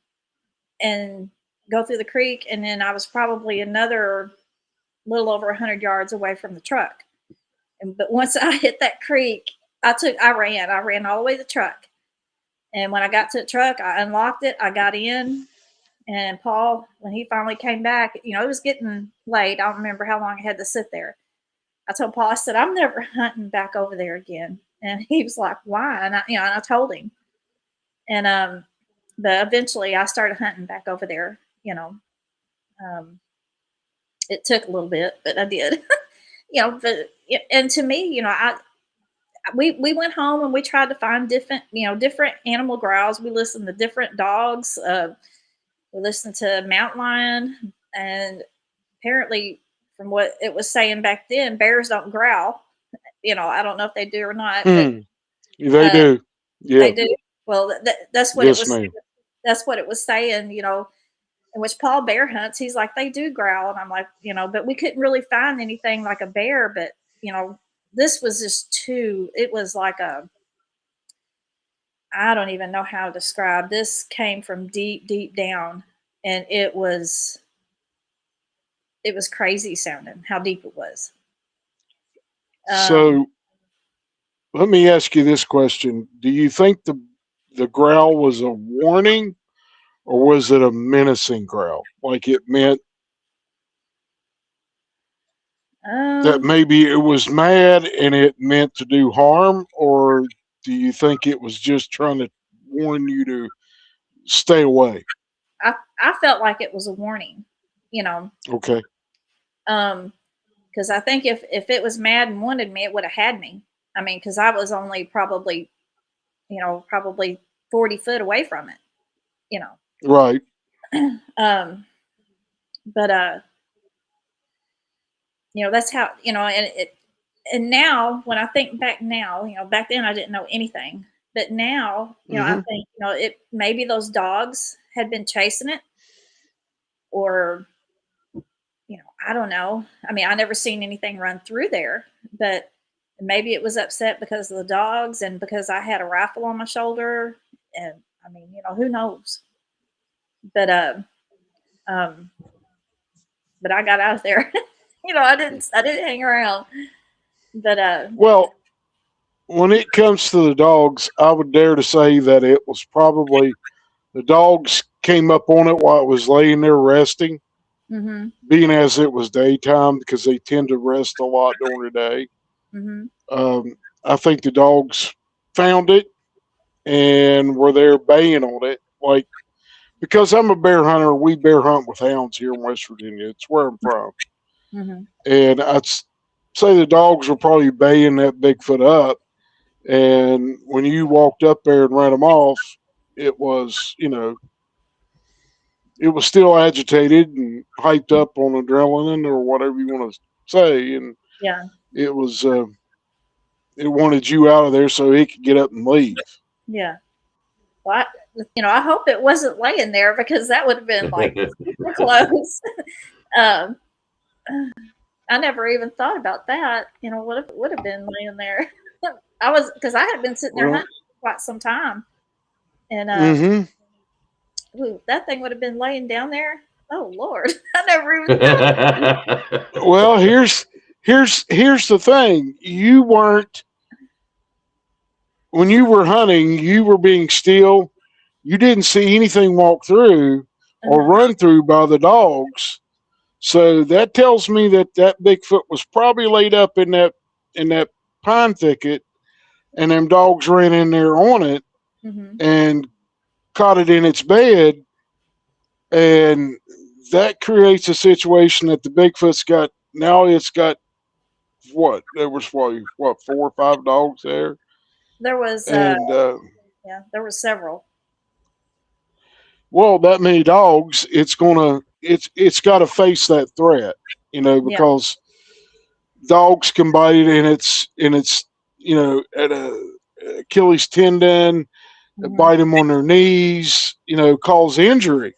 and go through the creek, and then I was probably another little over 100 yards away from the truck. But once I hit that creek, I ran all the way to the truck. And when I got to the truck, I unlocked it. I got in, and Paul, when he finally came back, you know, it was getting late. I don't remember how long I had to sit there. I told Paul, I said, I'm never hunting back over there again. And he was like, why? And I told him. And but eventually I started hunting back over there. Um, it took a little bit, but I did. But and to me, we went home and we tried to find different animal growls. We listened to different dogs. We listened to mountain lion, and apparently, from what it was saying back then, bears don't growl. I don't know if they do or not, but Hmm. They uh, do. they Yeah. do. Well, that's what it Yes, was. ma'am. That's what it was saying. In which Paul bear hunts. He's like, they do growl, and I'm like, but we couldn't really find anything like a bear. But this was just too. It was like a. I don't even know how to describe. This came from deep, deep down, and it was crazy sounding how deep it was. Um, So let me ask you this question: do you think the growl was a warning, or was it a menacing growl? Like it meant that um, maybe it was mad and it meant to do harm, or do you think it was just trying to warn you to stay away? I felt like it was a warning, you know, Okay. because I think if it was mad and wanted me, it would have had me. I mean, because I was only probably, probably 40 foot away from it, you know. Right. Um, but that's how, and now when I think back now, back then I didn't know anything, but now, I Hmm. think, it maybe those dogs had been chasing it, or I don't know. I mean, I never seen anything run through there, but maybe it was upset because of the dogs and because I had a rifle on my shoulder, and I mean, who knows? But um, but I got out of there. I didn't hang around. But Well, when it comes to the dogs, I would dare to say that it was probably the dogs came up on it while it was laying there resting, mhm, being as it was daytime because they tend to rest a lot during the day. mhm, I think the dogs found it and were there baying on it. Like, because I'm a bear hunter, we bear hunt with hounds here in West Virginia. It's where I'm from. mhm. And say the dogs were probably baying that Bigfoot up. And when you walked up there and ran them off, it was, it was still agitated and hyped up on adrenaline or whatever you want to say. And Yeah, it was, it wanted you out of there so it could get up and leave. yeah. Well, I hope it wasn't laying there because that would have been like super close. um, I never even thought about that. What if it would have been laying there? Because I had been sitting there Well, hunting for quite some time, and hmm ooh, that thing would have been laying down there. Oh Lord, I never even thought about well, here's the thing. You weren't when you were hunting, you were being still. You didn't see anything walk through it. or run through by the dogs. So that tells me that that Bigfoot was probably laid up in that pine thicket, and them dogs ran in there on it Mm-hmm. and caught it in its bed, and that creates a situation that the Bigfoot's got now. It's got what there was what 4 or 5 dogs there, There was, and yeah, there were several. well, that many dogs, it's got to face that threat, Yeah. because dogs can bite it in its at a Achilles tendon, Mm-hmm. bite them on their knees, cause injury,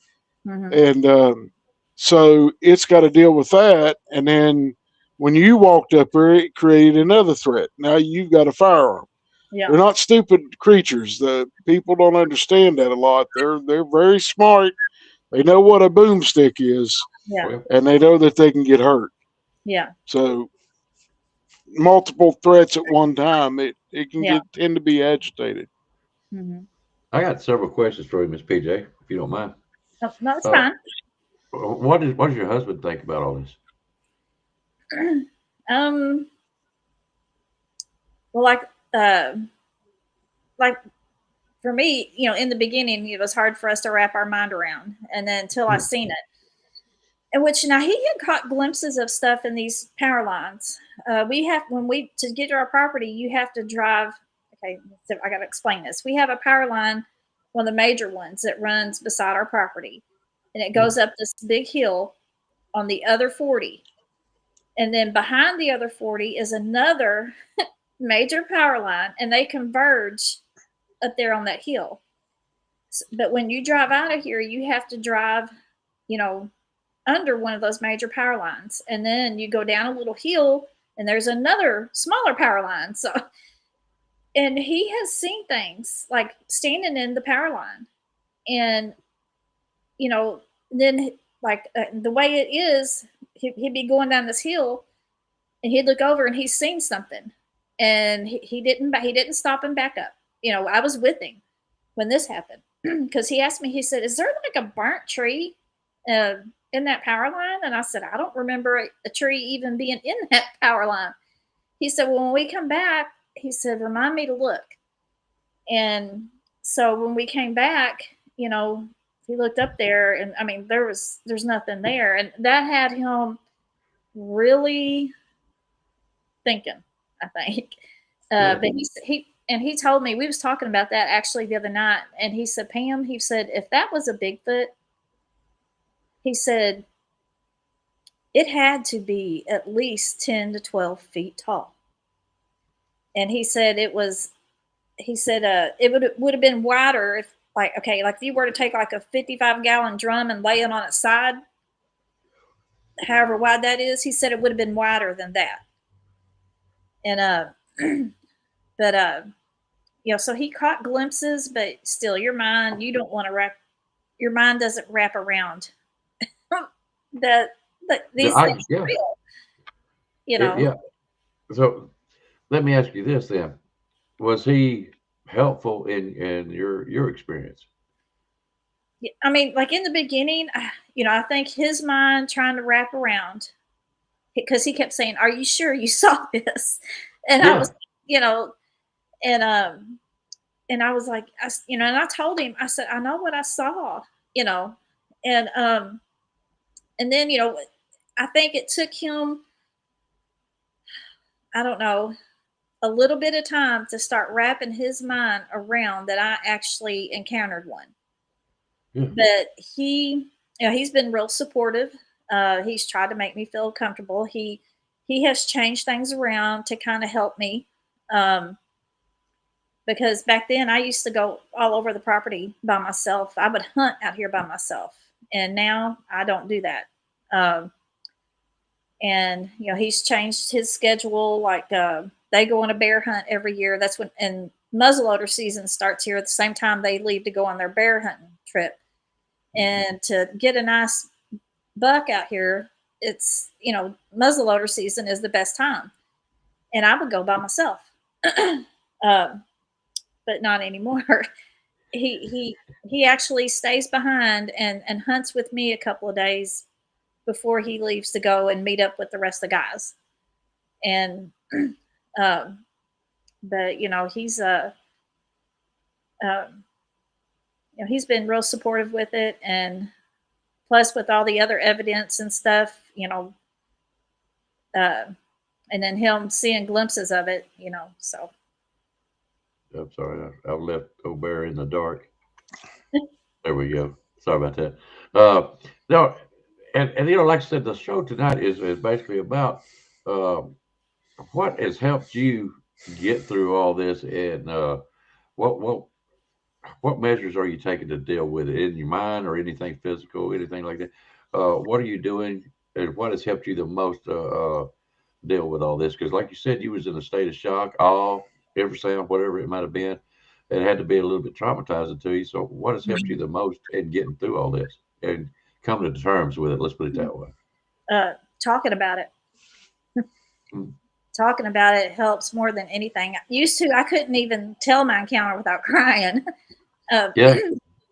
Mm-hmm. and so it's got to deal with that. And then when you walked up there, it created another threat. Now you've got a firearm. Yeah. They're not stupid creatures. The people don't understand that a lot. They're very smart. They know what a boomstick is, Yeah. Well, and they know that they can get hurt. Yeah. So multiple threats at one time, it can Yeah. get tend to be agitated. Mm-hmm. I got several questions for you, Miss PJ, if you don't mind. No, no, it's Uh, fine. what does your husband think about all this? um, well, uh, like for me, in the beginning, it was hard for us to wrap our mind around, and then until I Hmm. seen it, in which now he had caught glimpses of stuff in these power lines. We have when we to get to our property, you have to drive. Okay, so I got to explain this. We have a power line, one of the major ones that runs beside our property, and it Hmm. goes up this big hill on the other 40, and then behind the other 40 is another major power line, and they converge up there on that hill. But when you drive out of here, you have to drive, you know, under one of those major power lines. And then you go down a little hill and there's another smaller power line. So, and he has seen things like standing in the power line. And, you know, then like the way it is, he'd be going down this hill and he'd look over and he's seen something. And he didn't stop and back up. I was with him when this happened because he asked me, he said, "Is there like a burnt tree uh, in that power line?" And I said, "I don't remember a tree even being in that power line." He said, "Well, when we come back," he said, "remind me to look." And so when we came back, he looked up there, and I mean, there's nothing there, and that had him really thinking, I think. But he told me, we was talking about that actually the other night, and he said, Pam, he said, if that was a Bigfoot, he said it had to be at least 10 to 12 feet tall. And he said it would have been wider if, like, okay, like if you were to take like a 55-gallon drum and lay it on its side, however wide that is, he said it would have been wider than that. And but so he caught glimpses, but still, you don't want to wrap, your mind doesn't wrap around that these things are real, Yeah. So let me ask you this then: was he helpful in your experience? I mean, like in the beginning, I think his mind trying to wrap around, because he kept saying, "Are you sure you saw this?" And I was, you know, and I was like, and I told him, I said, "I know what I saw," and and then I think it took him, I don't know, a little bit of time to start wrapping his mind around that I actually encountered one. Yeah. But he's been real supportive. He's tried to make me feel comfortable. He has changed things around to kind of help me. Um, because back then I used to go all over the property by myself. I would hunt out here by myself, and now I don't do that. Um, and he's changed his schedule. Like they go on a bear hunt every year. That's when, and muzzleloader season starts here at the same time they leave to go on their bear hunting trip. And to get a nice buck out here, it's muzzleloader season is the best time. And I would go by myself, but not anymore. He actually stays behind and hunts with me a couple of days before he leaves to go and meet up with the rest of the guys. And but he's been real supportive with it, and plus with all the other evidence and stuff, and then him seeing glimpses of it, so. I'm sorry, I left old Bear in the dark. There we go. Sorry about that. No, and like I said, the show tonight is basically about uh, what has helped you get through all this, and what what what measures are you taking to deal with it in your mind or anything physical, anything like that? What are you doing, and what has helped you the most deal with all this? Because, like you said, you was in a state of shock, awe, every sound, whatever it might have been. It had to be a little bit traumatizing to you. So, what has helped you the most in getting through all this and coming to terms with it? Let's put it that way. Talking about it. Mm. Talking about it helps more than anything. Used to, I couldn't even tell my encounter without crying. Yeah.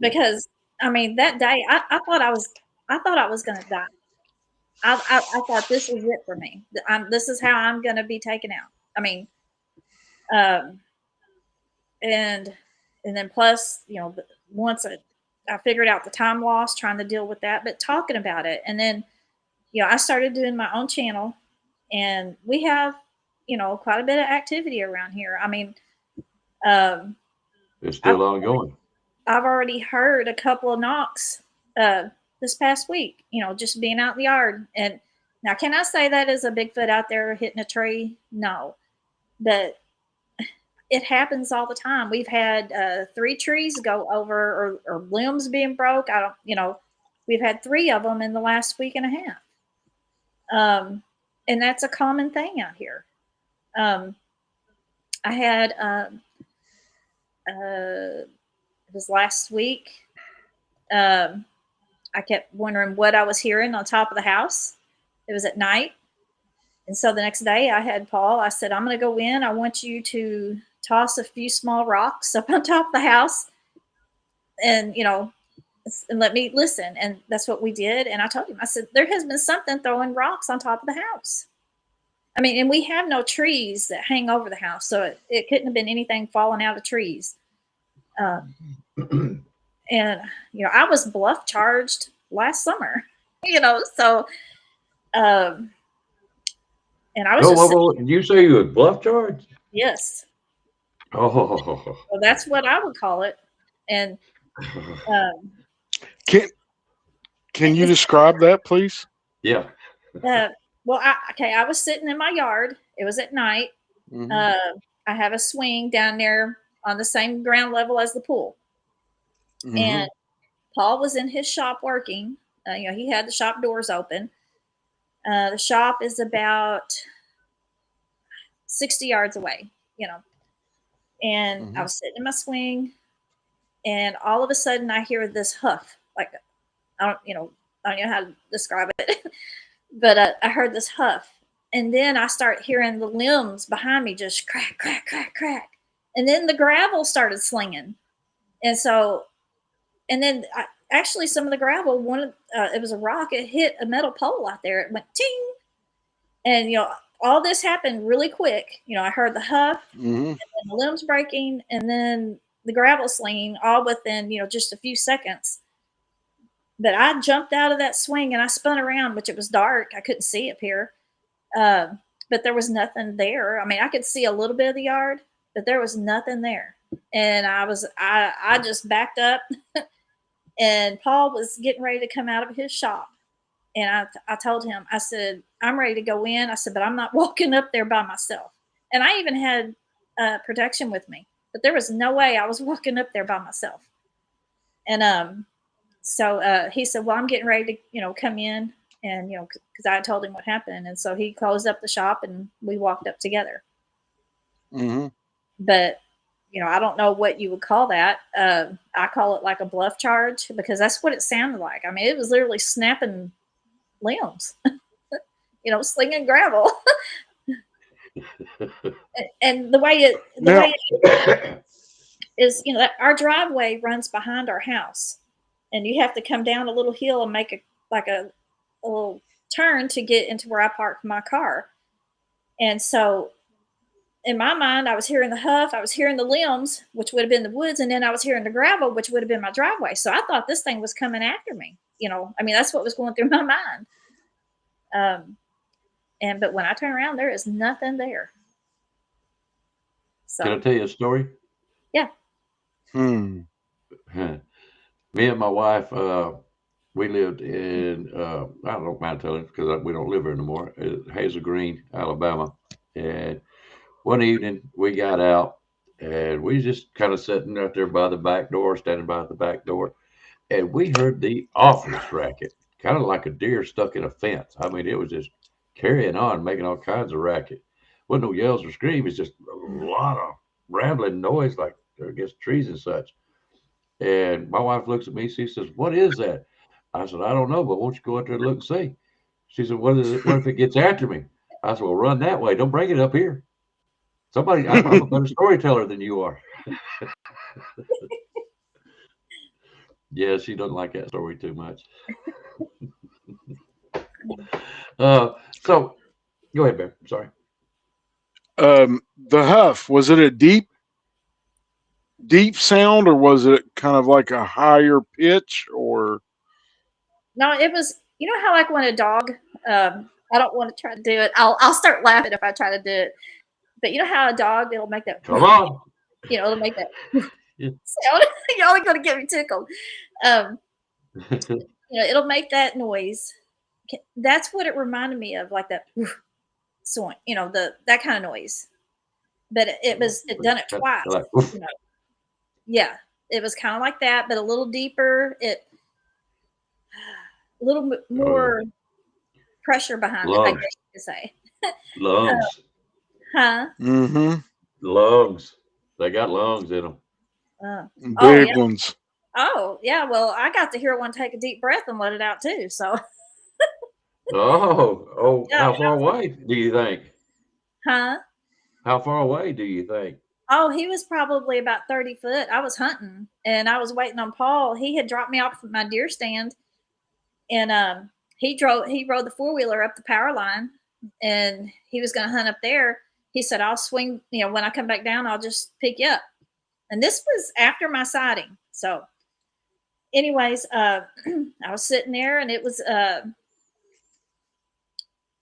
Because I mean, that day I thought I was going to die. I thought this is it for me. This is how I'm going to be taken out. I mean, um, and then plus, once I figured out the time loss trying to deal with that, but talking about it, and then I started doing my own channel, and we have quite a bit of activity around here. I mean, It's still ongoing. I've already heard a couple of knocks this past week, just being out in the yard. And now, can I say that is a Bigfoot out there hitting a tree? No. But it happens all the time. We've had 3 trees go over, or limbs being broke. We've had 3 of them in the last week and a half. And that's a common thing out here. I had, it was last week. I kept wondering what I was hearing on top of the house. It was at night. And so the next day I had Paul, I said, I'm going to go in. I want you to toss a few small rocks up on top of the house and, and let me listen. And that's what we did. And I told him, I said, there has been something throwing rocks on top of the house. I mean, and we have no trees that hang over the house. So it couldn't have been anything falling out of trees. And, I was bluff charged last summer, so, and I was Did you say you was bluff charged? Yes. Oh. So that's what I would call it. And um, Can can you it's, describe that, please? Yeah. uh, well, I was sitting in my yard. It was at night. Hmm. Uh, I have a swing down there on the same ground level as the pool, Hmm. and Paul was in his shop working. He had the shop doors open. The shop is about 60 yards away. You know, and I Hmm. was sitting in my swing, and all of a sudden I hear this huff, like I don't know how to describe it, but I heard this huff, and then I start hearing the limbs behind me just crack, crack, crack, crack, and then the gravel started slinging, and so, and then actually some of the gravel, it was a rock, it hit a metal pole out there, it went ting, and all this happened really quick. I heard the huff, Hmm. and the limbs breaking, and then the gravel slinging, all within just a few seconds. But I jumped out of that swing and I spun around, which it was dark. I couldn't see up here. Uh, but there was nothing there. I mean, I could see a little bit of the yard, but there was nothing there. And I just backed up, and Paul was getting ready to come out of his shop. And I told him, I said, I'm ready to go in. I said, but I'm not walking up there by myself. And I even had protection with me, but there was no way I was walking up there by myself. And so he said, well, I'm getting ready to, come in, and, because I told him what happened. And so he closed up the shop and we walked up together. Hmm. But, I don't know what you would call that. I call it like a bluff charge, because that's what it sounded like. I mean, it was literally snapping limbs, slinging gravel. And the Now, way it is, that our driveway runs behind our house, and you have to come down a little hill and make a little turn to get into where I parked my car. And so in my mind, I was hearing the huff, I was hearing the limbs, which would have been the woods, and then I was hearing the gravel, which would have been my driveway. So I thought this thing was coming after me. I mean, that's what was going through my mind. Um, but when I turn around, there is nothing there. Can I So tell you a story? yeah. hmm. Me and my wife, we lived in, I don't mind telling because we don't live here anymore, Hazel Green, Alabama. And one evening we got out and we just kind of sitting out there by the back door, standing by the back door, and we heard the awfulest racket, kind of like a deer stuck in a fence. I mean, it was just carrying on, making all kinds of racket. Wasn't no yells or screams, it's just a lot of rambling noise, like against trees and such. And my wife looks at me. She says, "What is that?" I said, "I don't know, but won't you go out there and look and see?" She said, "What is it? What if it gets after me?" I said, "Well, run that way. Don't bring it up here. Somebody, I'm a better storyteller than you are." Yeah, she doesn't like that story too much. So go ahead, Bear. Sorry. The huff, was it a deep sound, or was it kind of like a higher pitch, or No, it was, how like when a dog, I don't want to try to do it. I'll start laughing if I try to do it. But you know how a dog, it'll make that, Come on. it'll make that Yeah. sound. Y'all are going to get me tickled. Um, it'll make that noise. That's what it reminded me of, like that, so, that kind of noise. But it done it twice, Like, you know. Yeah, it was kind of like that, but a little deeper. A little oh yeah, more pressure behind it, I guess lungs, you could say. lungs, Huh? hmm, lungs. They got lungs in them. Uh, oh yeah. big ones? Oh yeah. Well, I got to hear one take a deep breath and let it out too. So Oh, oh, yeah. how far away do you think? Huh? How far away do you think? Oh, he was probably about 30 foot. I was hunting and I was waiting on Paul. He had dropped me off at my deer stand, and he rode the 4-wheeler up the power line, and he was going to hunt up there. He said, "I'll swing. When I come back down, I'll just pick you up." And this was after my sighting. So, anyways, I was sitting there, and it was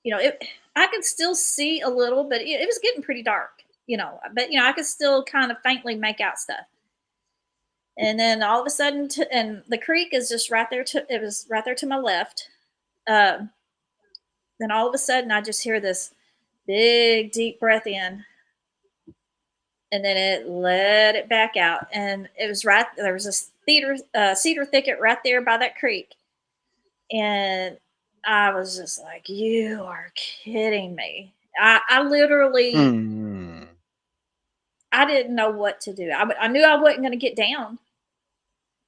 it. I could still see a little, but it was getting pretty dark. but I could still kind of faintly make out stuff. And then all of a sudden, and the creek is just right there. It was right there to my left. Then all of a sudden, I just hear this big, deep breath in, and then it let it back out. And it was right there was this cedar thicket right there by that creek, and I was just like, "You are kidding me!" I literally, I didn't know what to do. I knew I wasn't going to get down.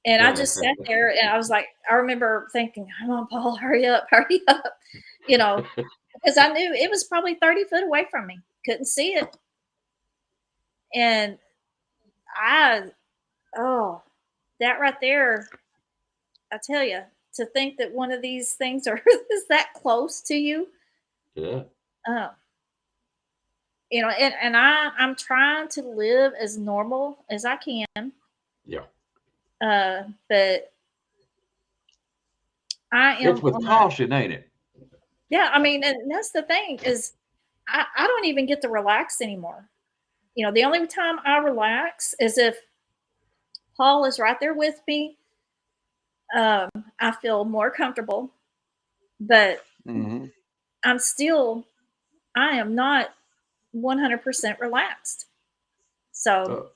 And I just sat there and I was like, I remember thinking, come on, Paul, hurry up, because I knew it was probably 30 foot away from me. Couldn't see it. And that right there, I tell you, to think that one of these things is that close to you. Yeah. And I'm trying to live as normal as I can. Yeah. But I am. It's with caution, ain't it? Yeah, I mean, and that's the thing is, I don't even get to relax anymore. The only time I relax is if Paul is right there with me. I feel more comfortable, but I am not 100% relaxed. So,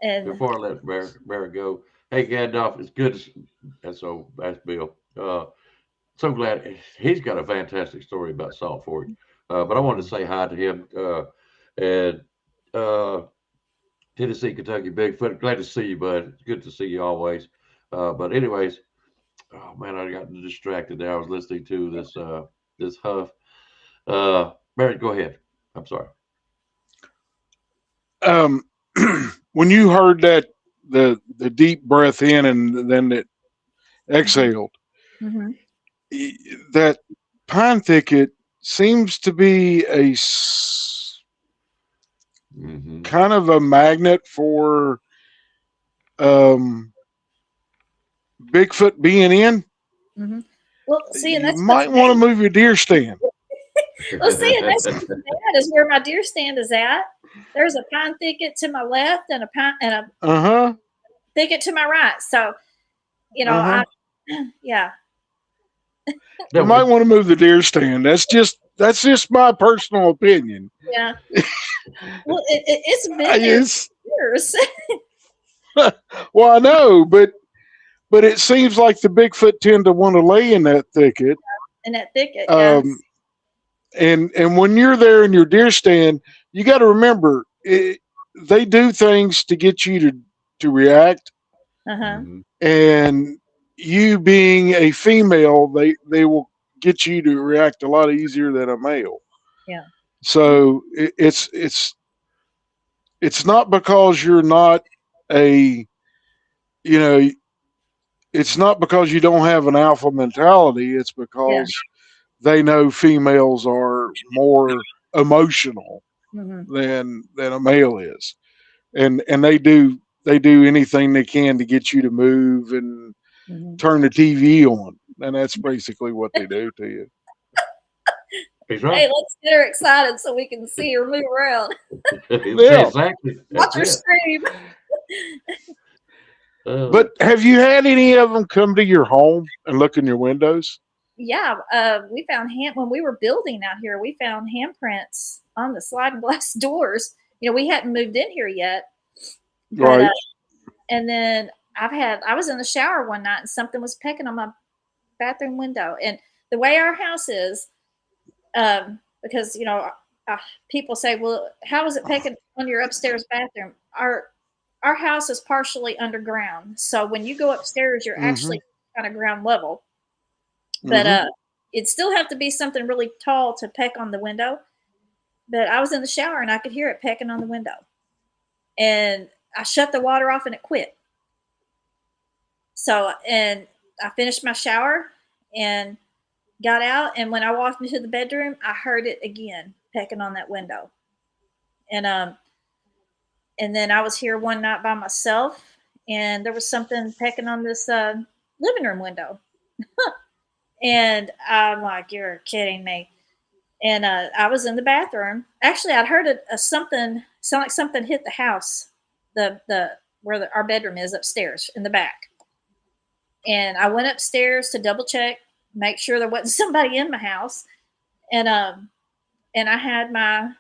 and before I let Barry go, hey Gandalf, it's good. That's Bill. So glad he's got a fantastic story about Salt Fork. But I wanted to say hi to him and Tennessee, Kentucky, Bigfoot. Glad to see you, bud. It's good to see you always. But anyways, oh man, I got distracted there. I was listening to this huff. Barry, go ahead. I'm sorry. When you heard that the deep breath in and then it exhaled, that pine thicket seems to be a kind of a magnet for Bigfoot being in. Well, see, and you that's might want to move your deer stand. Well, see, and that's what's bad is where my deer stand is at. There's a pine thicket to my left and a thicket to my right. So, yeah. You might want to move the deer stand. That's just my personal opinion. Yeah. Well, it's been there years. Well, I know, but it seems like the Bigfoot tend to want to lay in that thicket. In that thicket, yeah. And when you're there in your deer stand, you got to remember they do things to get you to react. And you being a female, they will get you to react a lot easier than a male. Yeah. So it's not because you're not it's not because you don't have an alpha mentality. It's because they know females are more emotional than a male is, and they do anything they can to get you to move and turn the TV on, and that's basically what they do to you. He's right. Hey, let's get her excited so we can see her move around. Exactly. Watch her scream. But have you had any of them come to your home and look in your windows? Yeah, we found when we were building out here. We found handprints on the sliding glass doors. We hadn't moved in here yet, but, right? And then I was in the shower one night and something was pecking on my bathroom window. And the way our house is, because people say, "Well, how is it pecking on your upstairs bathroom?" Our house is partially underground, so when you go upstairs, you're actually kind of ground level. But it'd still have to be something really tall to peck on the window. But I was in the shower and I could hear it pecking on the window, and I shut the water off and it quit. So, and I finished my shower and got out, and when I walked into the bedroom, I heard it again pecking on that window. And then I was here one night by myself, and there was something pecking on this living room window. And I'm like, "You're kidding me." And I was in the bathroom. Actually, I'd heard something sound like something hit the house, the where our bedroom is upstairs in the back. And I went upstairs to double check, make sure there wasn't somebody in my house. And and I had my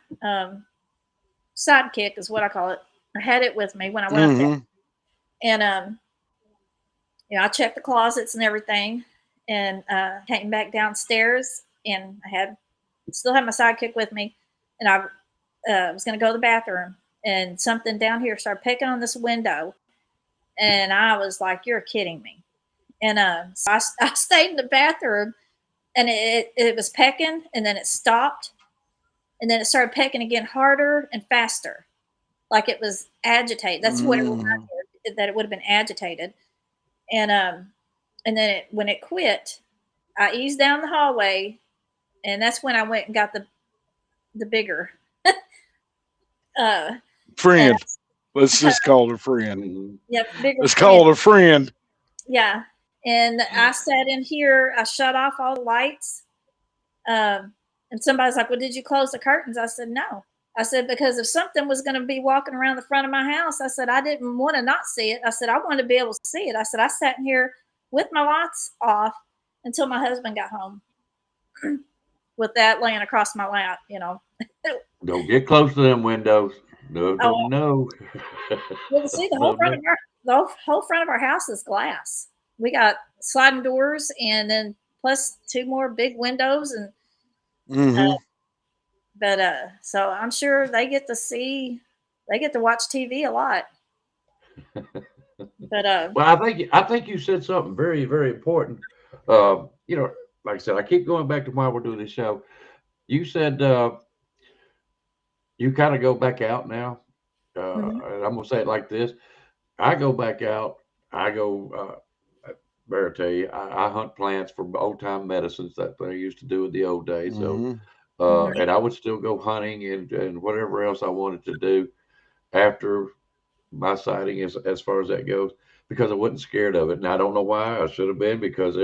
sidekick, is what I call it. I had it with me when I went up there. Mm-hmm. And I checked the closets and everything, and came back downstairs, and I still had my sidekick with me, and I was going to go to the bathroom, and something down here started pecking on this window, and I was like, "You're kidding me!" And so I stayed in the bathroom, and it was pecking, and then it stopped, and then it started pecking again harder and faster, like it was agitated. That's what it reminded me, that it would have been agitated, and then when it quit, I eased down the hallway, and that's when I went and got the bigger. uh, and Friend. Let's just call her friend. Mm-hmm. yeah, bigger Let's friend. call her friend. Yeah, and I sat in here. I shut off all the lights. And somebody's like, "Well, did you close the curtains?" I said, "No." I said, because if something was going to be walking around the front of my house, I said, I didn't want to not see it. I said, I wanted to be able to see it. I said, I sat in here with my lights off until my husband got home with that laying across my lap, Don't get close to them windows. No, no, Oh, no. well, see, No, no. the whole front of our house is glass. We got sliding doors, and then plus two more big windows, and Mm-hmm. but so I'm sure they get to watch TV a lot. But Well, I think you said something very, very important. You know, like I said, I keep going back to why we're doing this show. You said you kind of go back out now. mhm, And I'm gonna say it like this: I go back out. I go. Better tell you, I hunt plants for old time medicines that I used to do in the old days. So, Mm-hmm. mhm, and I would still go hunting and whatever else I wanted to do after my sighting as far as that goes because I wasn't scared of it. And I don't know why I should have been because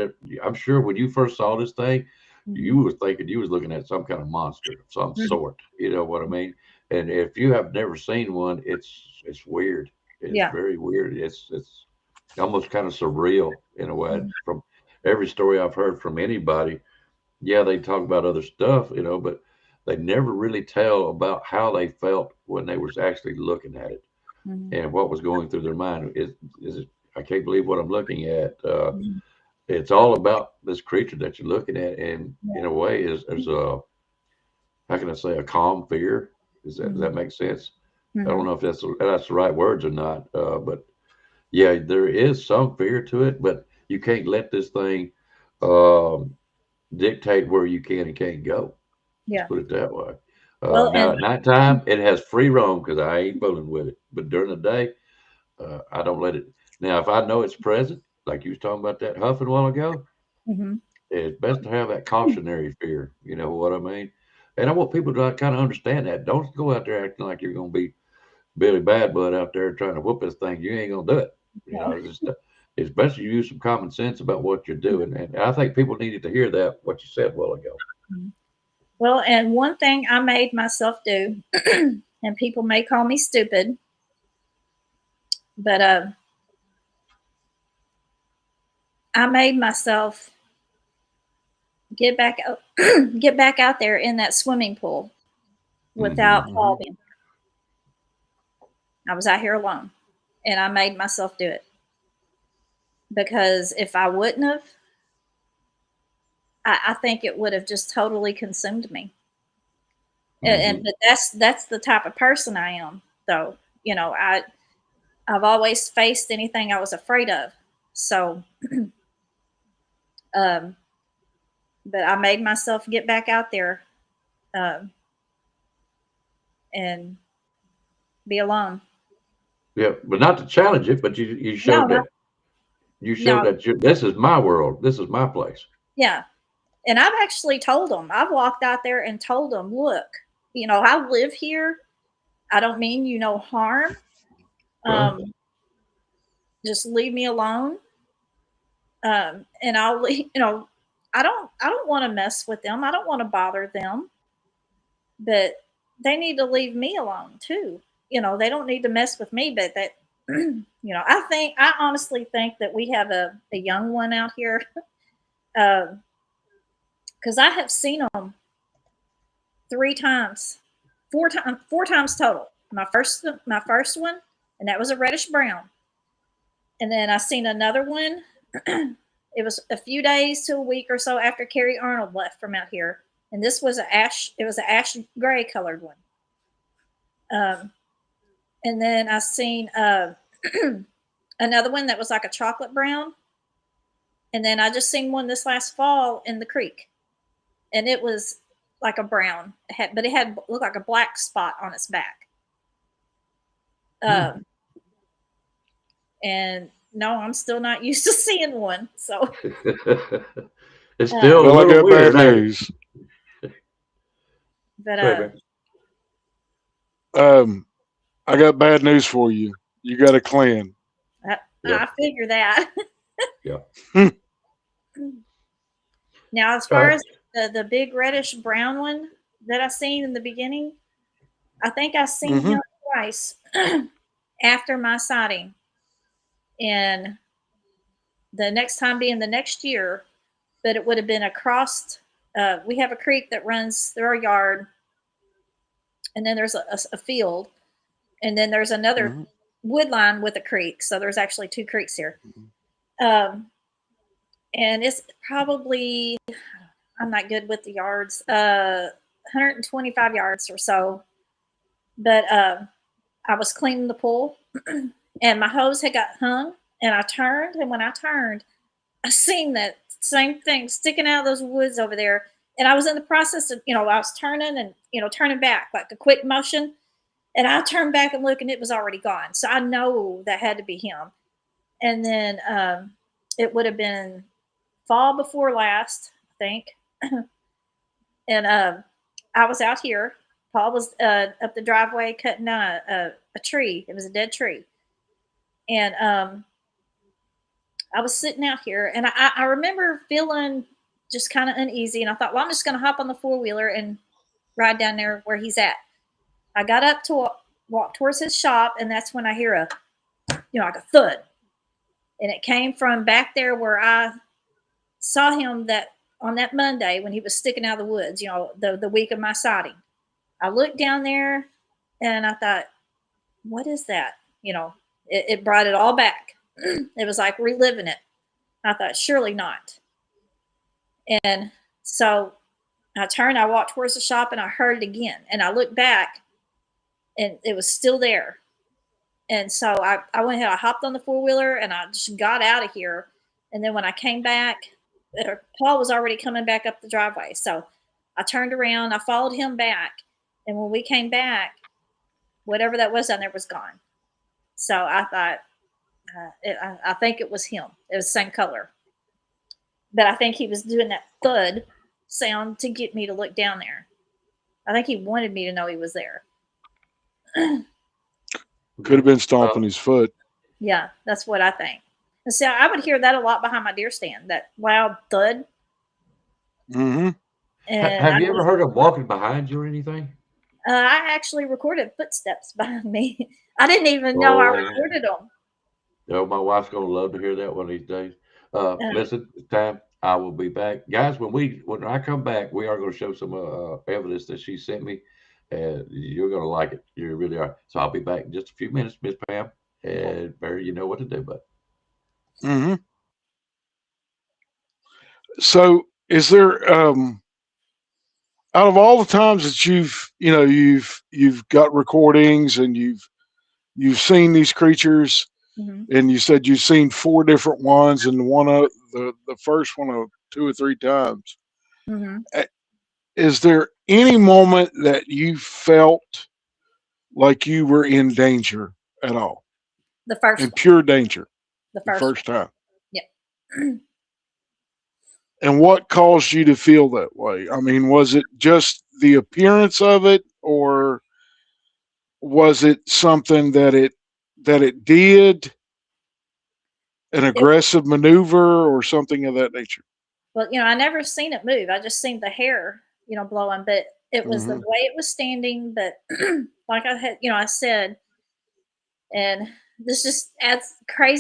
I'm sure when you first saw this thing, you mhm, was thinking you was looking at some kind of monster of some mhm. sort. You know what I mean? And if you have never seen one, it's weird. It's Yeah. very weird. It's almost kind of surreal in a way. Mhm, From every story I've heard from anybody, yeah, they talk about other stuff, but they never really tell about how they felt when they was actually looking at it mhm, and what was going through their mind. Is it? I can't believe what I'm looking at. mhm. It's all about this creature that you're looking at, and in Yeah. a way, is there's a how can I say a calm fear? Does that Mhm, make sense? I don't mhm, know if that's the right words or not, but yeah, there is some fear to it, but you can't let this thing um, dictate where you can and can't go. Let's yeah. put it that way. Well, Now and at nighttime, it has free roam because I ain't fooling with it. But during the day, I don't let it. Now, if I know it's present, like you was talking about that huffing a while ago, mhm, it's best to have that cautionary fear. You know what I mean? And I want people to kind of understand that. Don't go out there acting like you're going to be Billy Bad Blood out there trying to whoop this thing. You ain't going to do it. no, It's best you use some common sense about what you're doing. And I think people needed to hear that, what you said a while ago. mhm. Well, and one thing I made myself do, and people may call me stupid, but I made myself get back out, get back out there in that swimming pool Hmm. without Mm-hmm. Paul being. I was out here alone, and I made myself do it because if I wouldn't have, I think it would have just totally consumed me. And Hmm. but that's the type of person I am, though. I've always faced anything I was afraid of. So, um, but I made myself get back out there um, and be alone. Yeah, but not to challenge it, but you No, showed no, that no, this is my world. This is my place. yeah. And I've actually told them. I've walked out there and told them, look, I live here. I don't mean you no harm. Right. Um, just leave me alone. And I'll leave. I don't want to mess with them. I don't want to bother them. but they need to leave me alone too. They don't need to mess with me, but that, I honestly think that we have a young one out here. Because I have seen them 3 times, four times total. My first one, and that was a reddish brown. And then I seen another one. It was a few days to a week or so after Carrie Arnold left from out here, and this was a ash. It was an ash gray colored one. Um, and then I seen another one that was like a chocolate brown, and then I just seen one this last fall in the creek, and it was like a brown, but it had looked like a black spot on its back. Um, and no, I'm still not used to seeing one. So It's still a Well, I little got bad weird, ain't it? news. but Go ahead, I got bad news for you. You got a clan. I, Yeah. I figure that. Yeah. Now, as Go far ahead. as the big reddish brown one that I seen in the beginning, I think I seen Mm-hmm. him twice after my sighting, and the next time being the next year, but it would have been across. We have a creek that runs through our yard, and then there's a field, and then there's another Mm-hmm. wood line with a creek. So there's actually 2 creeks here. Um, and it's probably, I'm not good with the yards, 125 yards or so. But I was cleaning the pool, and my hose had got hung, and I turned, and when I turned, I seen that same thing sticking out of those woods over there. And I was in the process of, I was turning and, turning back like a quick motion. And I turned back and looked, and it was already gone. So I know that had to be him. And then it would have been fall before last, I think. And I was out here. Paul was up the driveway cutting down a tree. It was a dead tree. And I was sitting out here, and I remember feeling just kind of uneasy. And I thought, well, I'm just going to hop on the 4-wheeler and ride down there where he's at. I got up to walk towards his shop, and that's when I hear like a thud. And it came from back there where I saw him that on that Monday when he was sticking out of the woods, the week of my sighting. I looked down there, and I thought, what is that? It brought it all back. It was like reliving it. I thought, surely not. And so I turned, I walked towards the shop, and I heard it again. And I looked back, and it was still there. And so I went ahead, I hopped on the 4-wheeler, and I just got out of here. And then when I came back, Paul was already coming back up the driveway. So I turned around, I followed him back. And when we came back, whatever that was down there was gone. So I thought, I think it was him. It was the same color. But I think he was doing that thud sound to get me to look down there. I think he wanted me to know he was there. Could have been stomping his foot. Yeah, that's what I think. And see, I would hear that a lot behind my deer stand, that loud thud. Mm-hmm. And Have you ever heard of walking behind you or anything? I actually recorded footsteps behind me. I didn't even know I Oh, recorded them. no, my wife's gonna love to hear that one of these days. Listen, it's time. I will be back, guys. When I come back, we are going to show some evidence that she sent me, and you're going to like it. You really are. So I'll be back in just a few minutes, Miss Pam, and Barry, you know what to do, but. Mm-hmm. So, is there out of all the times that you've got recordings and you've seen these creatures, Mm-hmm. and you said you've seen 4 different ones, and one of the first one of 2 or 3 times. Mm-hmm. Is there any moment that you felt like you were in danger at all, The first in one. pure danger, The the first first time? Yep. And what caused you to feel that way? I mean, was it just the appearance of it, or was it something that it did, an It, aggressive maneuver or something of that nature? well, I never seen it move. I just seen the hair, blowing. But It was the Mm-hmm. way it was standing, but like I had, I said, and this just adds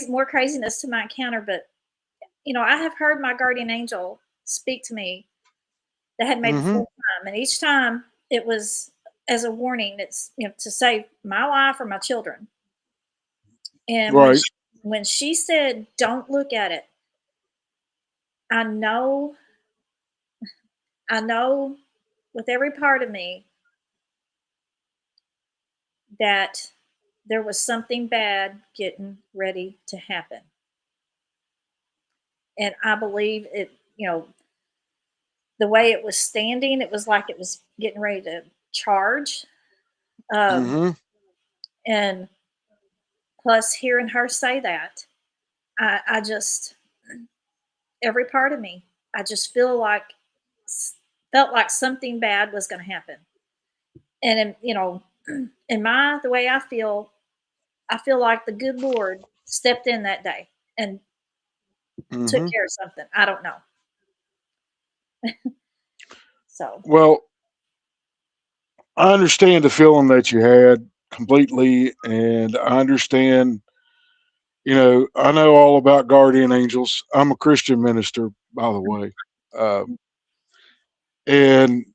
more craziness to my encounter. But I have heard my guardian angel speak to me that had made the Mm-hmm. fourth time, and each time it was as a warning. It's to save my life or my children. And when Right. she said, "Don't look at it," I know, I know, with every part of me that there was something bad getting ready to happen, and I believe it. The way it was standing, it was like it was getting ready to charge. Um, Mm-hmm. and plus, hearing her say that, I just every part of me, I just felt like something bad was going to happen. And in the way I feel like the good Lord stepped in that day and took Mm-hmm. care of something. I don't know. So, Well, I understand the feeling that you had completely, and I understand. I know all about guardian angels. I'm a Christian minister, by the way, uh, and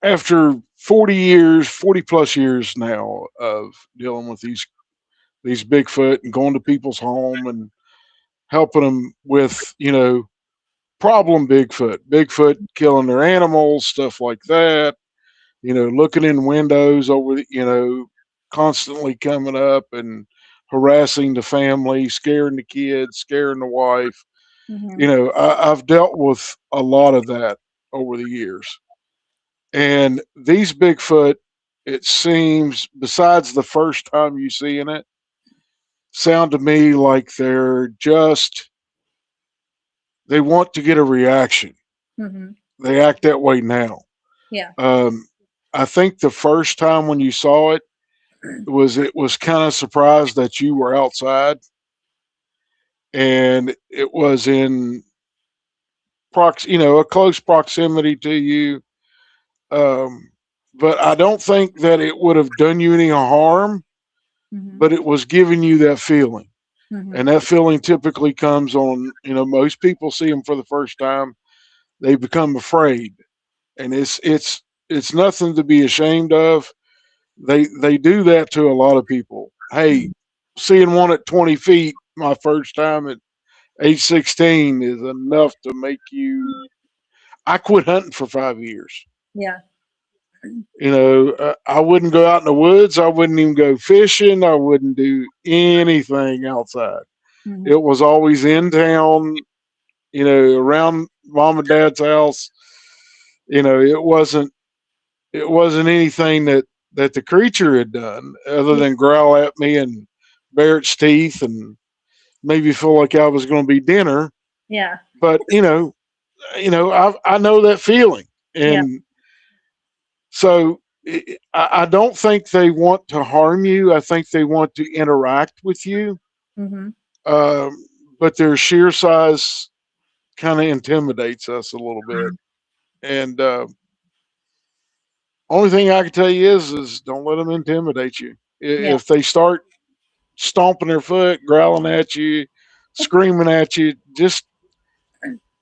after 40 years, 40 plus years now of dealing with these Bigfoot and going to people's home and helping them with, problem Bigfoot killing their animals, stuff like that, looking in windows constantly coming up and harassing the family, scaring the kids, scaring the wife. hmm I've dealt with a lot of that over the years. And these Bigfoot, it seems, besides the first time you seeing it, sound to me like they want to get a reaction. hmm They act that way now. yeah, Um, I think the first time when you saw it was kind of surprised that you were outside, and it was in a close proximity to you. Um, but I don't think that it would have done you any harm, hmm but it was giving you that feeling. hmm And that feeling typically comes on, most people see them for the first time, they become afraid. And it's nothing to be ashamed of. They do that to a lot of people. Hey, seeing one at 20 feet my first time at age 16 is enough to make you. I quit hunting for 5 years. yeah, I wouldn't go out in the woods. I wouldn't even go fishing. I wouldn't do anything outside. It hmm was always in town, around mom and dad's house. It wasn't anything that the creature had done other yeah, than growl at me and bare its teeth and maybe feel like I was going to be dinner. yeah, But I know that feeling, yeah, and so I don't think they want to harm you. I think they want to interact with you. hmm Um, but their sheer size kind of intimidates us a little bit. And only thing I can tell you is don't let them intimidate you. yeah, If they start stomping their foot, growling at you, screaming at you, just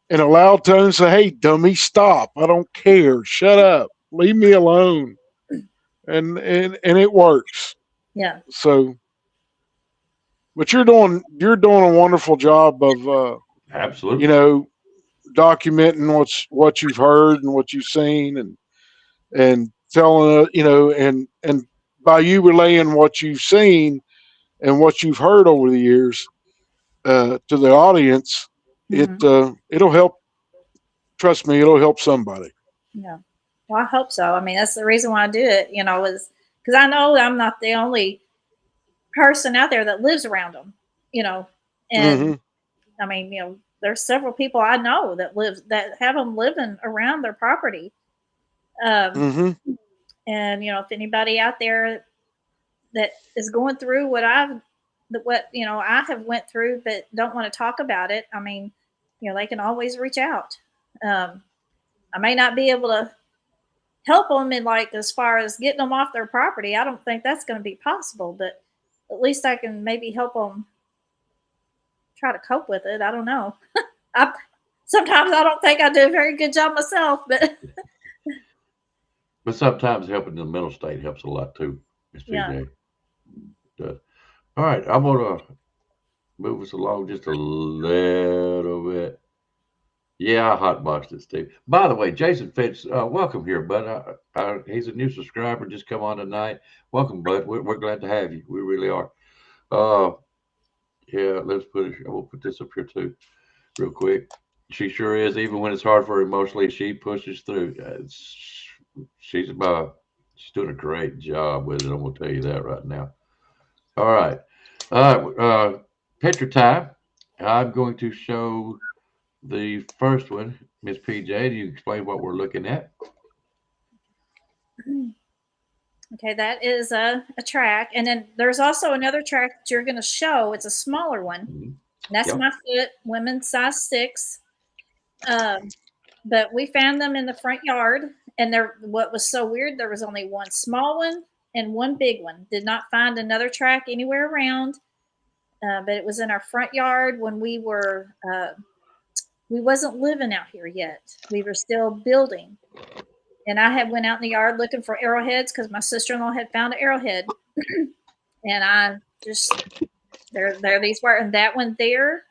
in a loud tone say, "Hey, dummy, stop! I don't care. Shut up. Leave me alone." And it works. yeah, So, but you're doing a wonderful job of you Absolutely. know documenting what you've heard and what you've seen, and telling and by you relaying what you've seen and what you've heard over the years to the audience, hmm it'll help. Trust me, it'll help somebody. yeah. Well, I hope so. I mean, that's the reason why I do it. Is because I know I'm not the only person out there that lives around them. You know, and Mm-hmm. I mean, there's several people I know that have them living around their property. Um, Mm-hmm. and if anybody out there that is going through what I have went through, but don't want to talk about it, I mean, they can always reach out. Um, I may not be able to help them in like as far as getting them off their property. I don't think that's going to be possible, but at least I can maybe help them try to cope with it. I don't know. I sometimes I don't think I do a very good job myself, but But sometimes helping the mental state helps a lot too, Miss yeah. PJ. Does. All right, I'm gonna move us along just a little bit. Yeah, I hotboxed it, Steve. By the way, Jason Fitz, welcome here, bud. He's a new subscriber, just come on tonight. Welcome, bud. We're glad to have you. We really are. Uh, yeah, let's put it. We'll put this up here too, real quick. She sure is. Even when it's hard for her emotionally, she pushes through. She's about. She's doing a great job with it. I'm gonna tell you that right now. All right, all right. Picture time. I'm going to show the first one, Miss PJ. Do you explain what we're looking at? Okay, that is a track. And then there's also another track that you're going to show. It's a smaller one. Mhm. And that's Yep. my foot, women's size 6. Um, but we found them in the front yard. And there, what was so weird, there was only one small one and one big one. Did not find another track anywhere around. But it was in our front yard when we wasn't living out here yet. We were still building. And I had went out in the yard looking for arrowheads because my sister-in-law had found an arrowhead. And I just there these were. And that one there,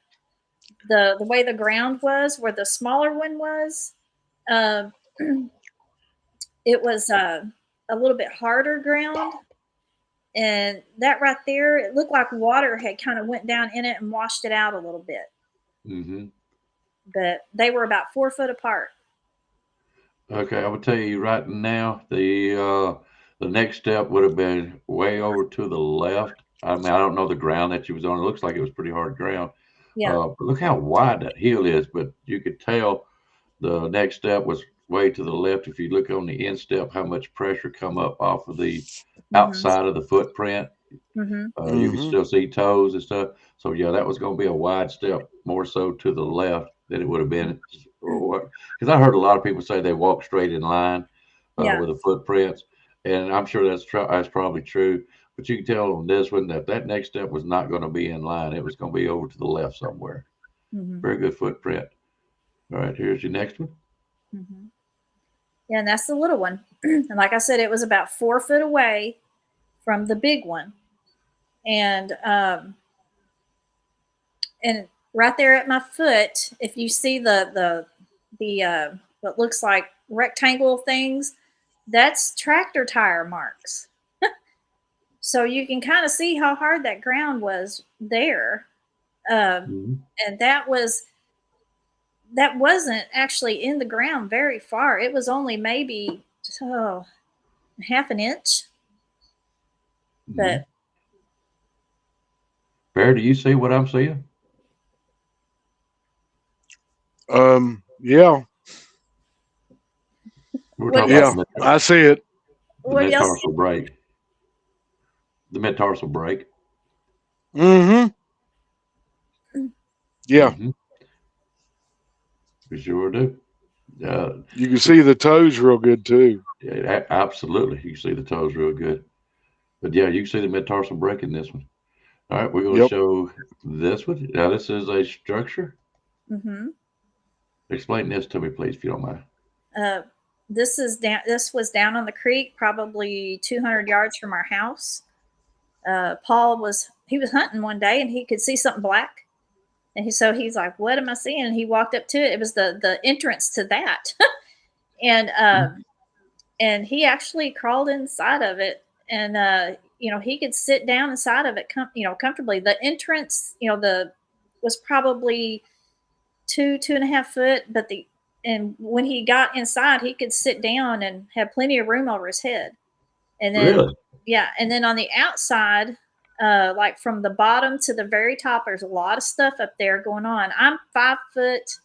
the way the ground was, where the smaller one was, uh, it was a little bit harder ground. And that right there, it looked like water had kind of went down in it and washed it out a little bit. Mm-hmm. But they were about 4 foot apart. Okay, I will tell you right now, the next step would have been way over to the left. I mean, I don't know the ground that she was on. It looks like it was pretty hard ground. Yeah. But look how wide that hill is. But you could tell the next step was way to the left. If you look on the instep, how much pressure come up off of the Mm-hmm. outside of the footprint. Mm-hmm. You can Mm-hmm. still see toes and stuff. So yeah, that was going to be a wide step, more so to the left than it would have been. Because I heard a lot of people say they walk straight in line Yeah. with the footprints, and I'm sure that's probably true. But you can tell on this one that that next step was not going to be in line. It was going to be over to the left somewhere. Mm-hmm. Very good footprint. All right, here's your next one. Mm-hmm. Yeah, and that's the little one. And like I said, it was about 4 foot away from the big one. And right there at my foot, if you see the what looks like rectangle things, that's tractor tire marks. So you can kind of see how hard that ground was there. Um, Mhm. and that wasn't actually in the ground very far. It was only maybe half an inch. Mhm. But Bear, do you see what I'm seeing? Yeah. We're what do talking y'all about Yeah. the I see it. what do y'all see? metatarsal break. The metatarsal break. Mm-hmm. Yeah. Mm-hmm. We sure do. Uh, You can see the toes real good too. yeah, absolutely. You can see the toes real good. But yeah, you can see the metatarsal break in this one. All right, we're going to Yep. show this one. Now, this is a structure. Mm-hmm. Explain this to me, please, if you don't mind. Uh, this is down. This was down on the creek, probably 200 yards from our house. Paul was hunting one day, and he could see something black, and so he's like, "What am I seeing?" And he walked up to it. It was the entrance to that, and Mhm. and he actually crawled inside of it, and he could sit down inside of it, comfortably. The entrance, the was probably 2.5 foot, but and when he got inside, he could sit down and have plenty of room over his head. And then, Really? yeah, and then on the outside, like from the bottom to the very top, there's a lot of stuff up there going on. I'm 5 foot.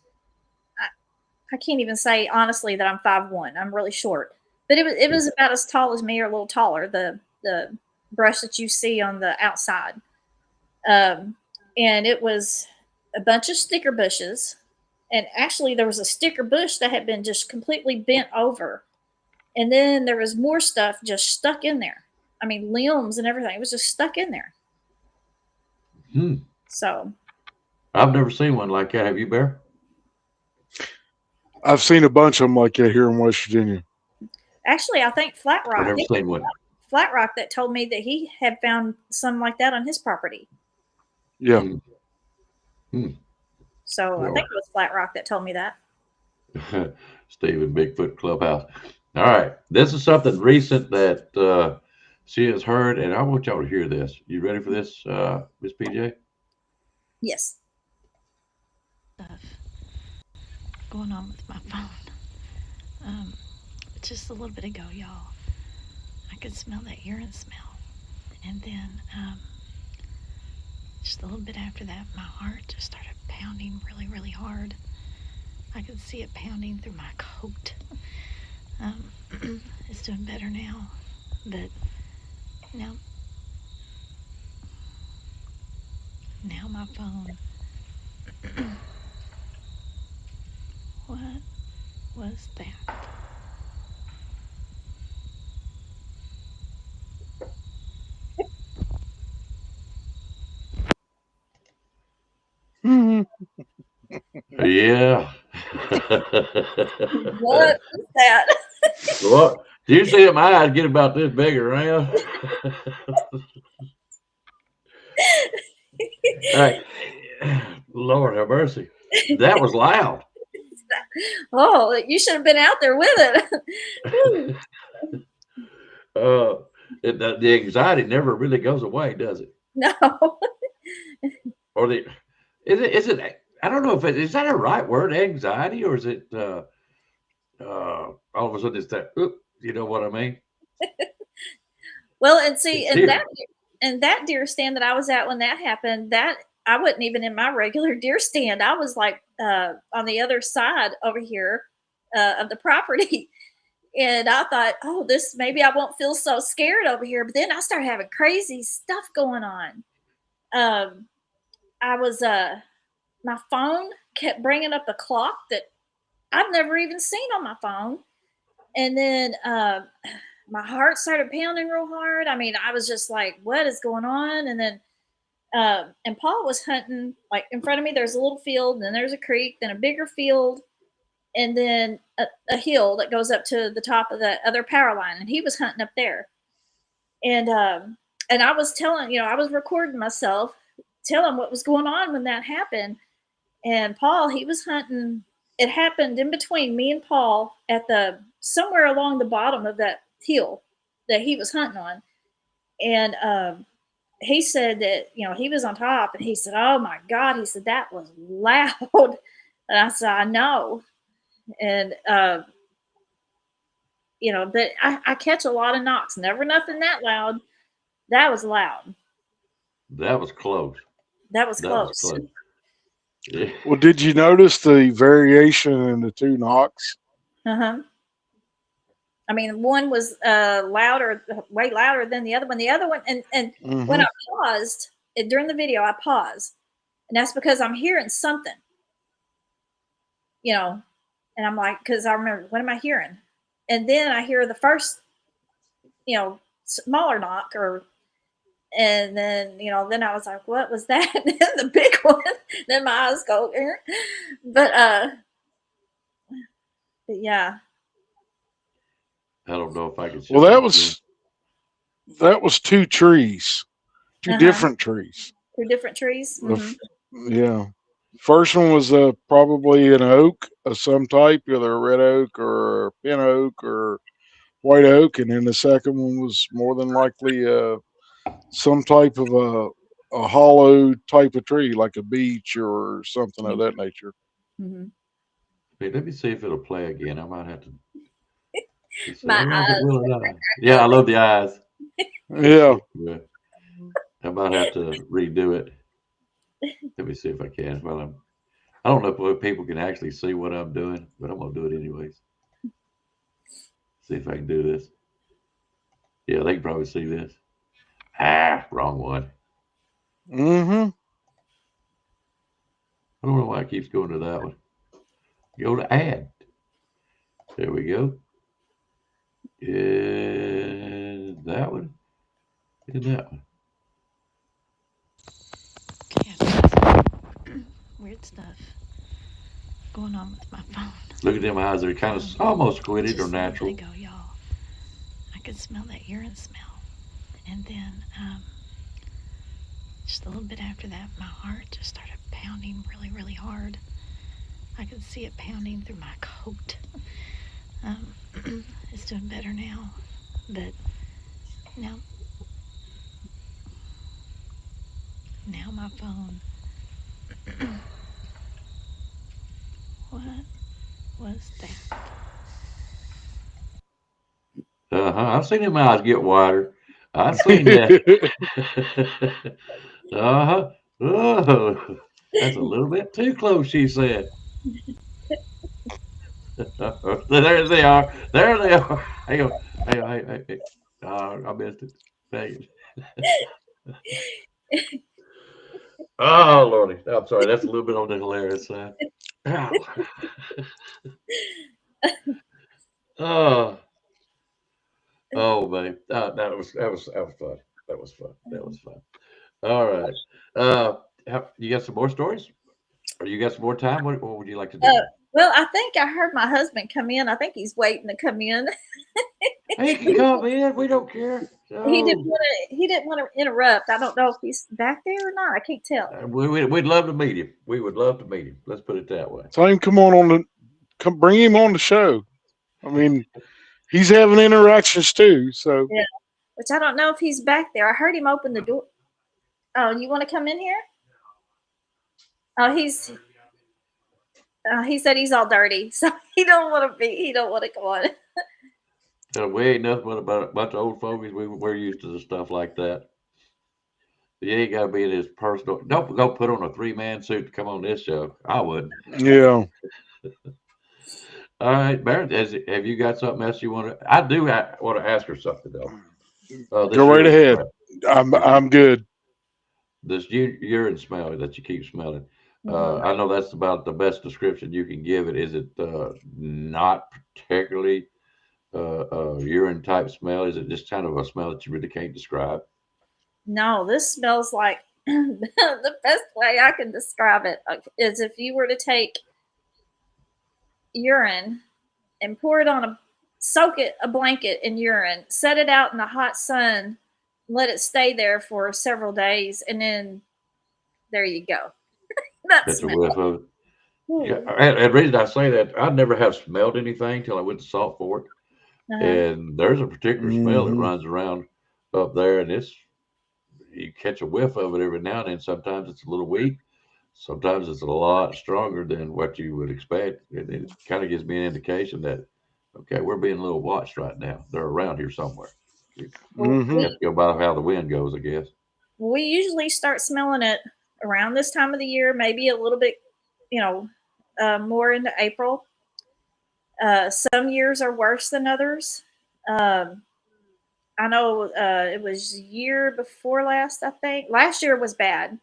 I can't even say honestly that I'm 5'1". I'm really short, but it was about as tall as me or a little taller. The brush that you see on the outside, and it was a bunch of sticker bushes. And actually, there was a sticker bush that had been just completely bent over. And then there was more stuff just stuck in there. I mean, limbs and everything. It was just stuck in there. Hmm. So, I've never seen one like that. Have you, Bear? I've seen a bunch of them like that here in West Virginia. actually, I think Flat I've Rock. never seen one. Flat Rock that told me that he had found some like that on his property. Yeah. Hmm. Hmm. So I Yeah. think it was Flat Rock that told me that. Stephen Bigfoot Clubhouse. All right. This is something recent that she has heard, and I want y'all to hear this. You ready for this, Miss PJ? Yes. Stuff going on with my phone. Just a little bit ago, y'all, I could smell that urine smell. And then just a little bit after that, my heart just started pounding really, really hard. I could see it pounding through my coat. It's doing better now, but now my phone. What was that? Mhm. Yeah. What is that? What? Do you see my eyes get about this big around? All right. Lord have mercy. That was loud. Oh, you should have been out there with it. Whew. The anxiety never really goes away, does it? No. Or the is it? I don't know if is that a right word, anxiety, or is it? All of a sudden it's that. Oop, you know what I mean? Well, and see, It's here. and that deer stand that I was at when that happened, that I wasn't even in my regular deer stand. I was like on the other side over here of the property. And I thought, oh, this maybe I won't feel so scared over here. But then I started having crazy stuff going on. Um, I was my phone kept bringing up a clock that I've never even seen on my phone, and then my heart started pounding real hard. I mean, I was just like, what is going on? And then and Paul was hunting like in front of me. There's a little field, and then there's a creek, then a bigger field, and then a hill that goes up to the top of the other power line. And he was hunting up there. And I was telling, I was recording myself, telling what was going on when that happened. And Paul, he was hunting. It happened in between me and Paul at the somewhere along the bottom of that hill that he was hunting on. And he said that he was on top, and he said, "Oh my God," he said, "that was loud." And I said, "I know." And but I catch a lot of knocks. Never nothing that loud. That was loud. That was close. That was That was close. close. Yeah. Well, did you notice the variation in the two knocks? Uh-huh. I mean, one was louder, way louder than the other one. The other one, and when Hmm. I paused during the video, I paused, and that's because I'm hearing something, you know, and I'm like, because I remember, what am I hearing? And then I hear the first, smaller knock, and then then I was like, what was that? And then the big one. Then my eyes go, but but yeah. I don't know if I can Well, show you again. that was two trees, two Uh-huh. different trees. Two different trees. The Mm-hmm. Yeah, first one was probably an oak of some type, either a red oak or a pin oak or white oak, and then the second one was more than likely some type of a hollow type of tree, like a beech or something of that nature. Mm-hmm. Wait, let me see if it'll play again. I might have to. Let's see. I My don't know if it eyes will or are not. Yeah, I love the eyes. Yeah. Yeah, I might have to redo it. Let me see if I can. Well, I don't know if people can actually see what I'm doing, but I'm gonna do it anyways. See if I can do this. Yeah, they can probably see this. Ah, wrong one. Hmm. I don't know why it keeps going to that one. Go to add. There we go. Is that one? Is that one? Yeah, weird stuff going on with my phone. Look at them eyes. They're kind of almost squinted or Just a little bit natural. ago, y'all, I could smell that urine smell. And then just a little bit after that, my heart just started pounding really, really hard. I could see it pounding through my coat. Um, it's doing better now, but now, now my phone. What was that? I've seen them eyes get wider. I've seen that. uh-huh. Oh, that's a little bit too close, she said. There they are. There they are. Hang on. Hang on. Hey. I missed it. Dang it. Oh, Lordy. I'm sorry. That's a little bit on the hilarious side. Ow. Oh, oh, man. That was fun. That was fun. That was fun. All right. You got some more stories? Or you got some more time? What would you like to do? Uh, well, I think I heard my husband come in. I think he's waiting to come in. Hey, you can come in. We don't care. He didn't So, want to. He didn't want to interrupt. I don't know if he's back there or not. I can't tell. we'd love to meet him. We would love to meet him. Let's put it that way. Tell him come bring him on the show. I mean, he's having interactions too. So Yeah, which I don't know if he's back there. I heard him open the door. Oh, you want to come in here? Oh, he's. He said he's all dirty, so he don't want to be. He don't want to come on. We ain't nothing but about a bunch of old fogies. We're used to the stuff like that. You ain't got to be in his personal. Don't go put on a 3-man suit to come on this show. I wouldn't. yeah, All right, Barrett, have you got something else you want to? I do want to ask her something though. This go right urine ahead. smell, this, I'm good. this urine smell that you keep smelling. Mhm. I know that's about the best description you can give it. Is it not particularly urine type smell? Is it just kind of a smell that you really can't describe? No, this smells like the best way I can describe it is if you were to take urine and pour it on soak it a blanket in urine, set it out in the hot sun, let it stay there for several days, and then there you go. That That's a smell. whiff of it. Yeah, Ooh. and the reason I say that, I never have smelled anything till I went to Salt Fork, Uh-huh. and there's a particular smell that Hmm. runs around up there, and it's you catch a whiff of it every now and then. Sometimes it's a little weak, sometimes it's a lot stronger than what you would expect, and it kind of gives me an indication that okay, we're being a little watched right now. They're around here somewhere. You Well, Hmm. have to go by how the wind goes, I guess. we usually start smelling it around this time of the year, maybe a little bit, you know, more into April. Some years are worse than others. Um, I know it was year before last, I think. Last year was bad,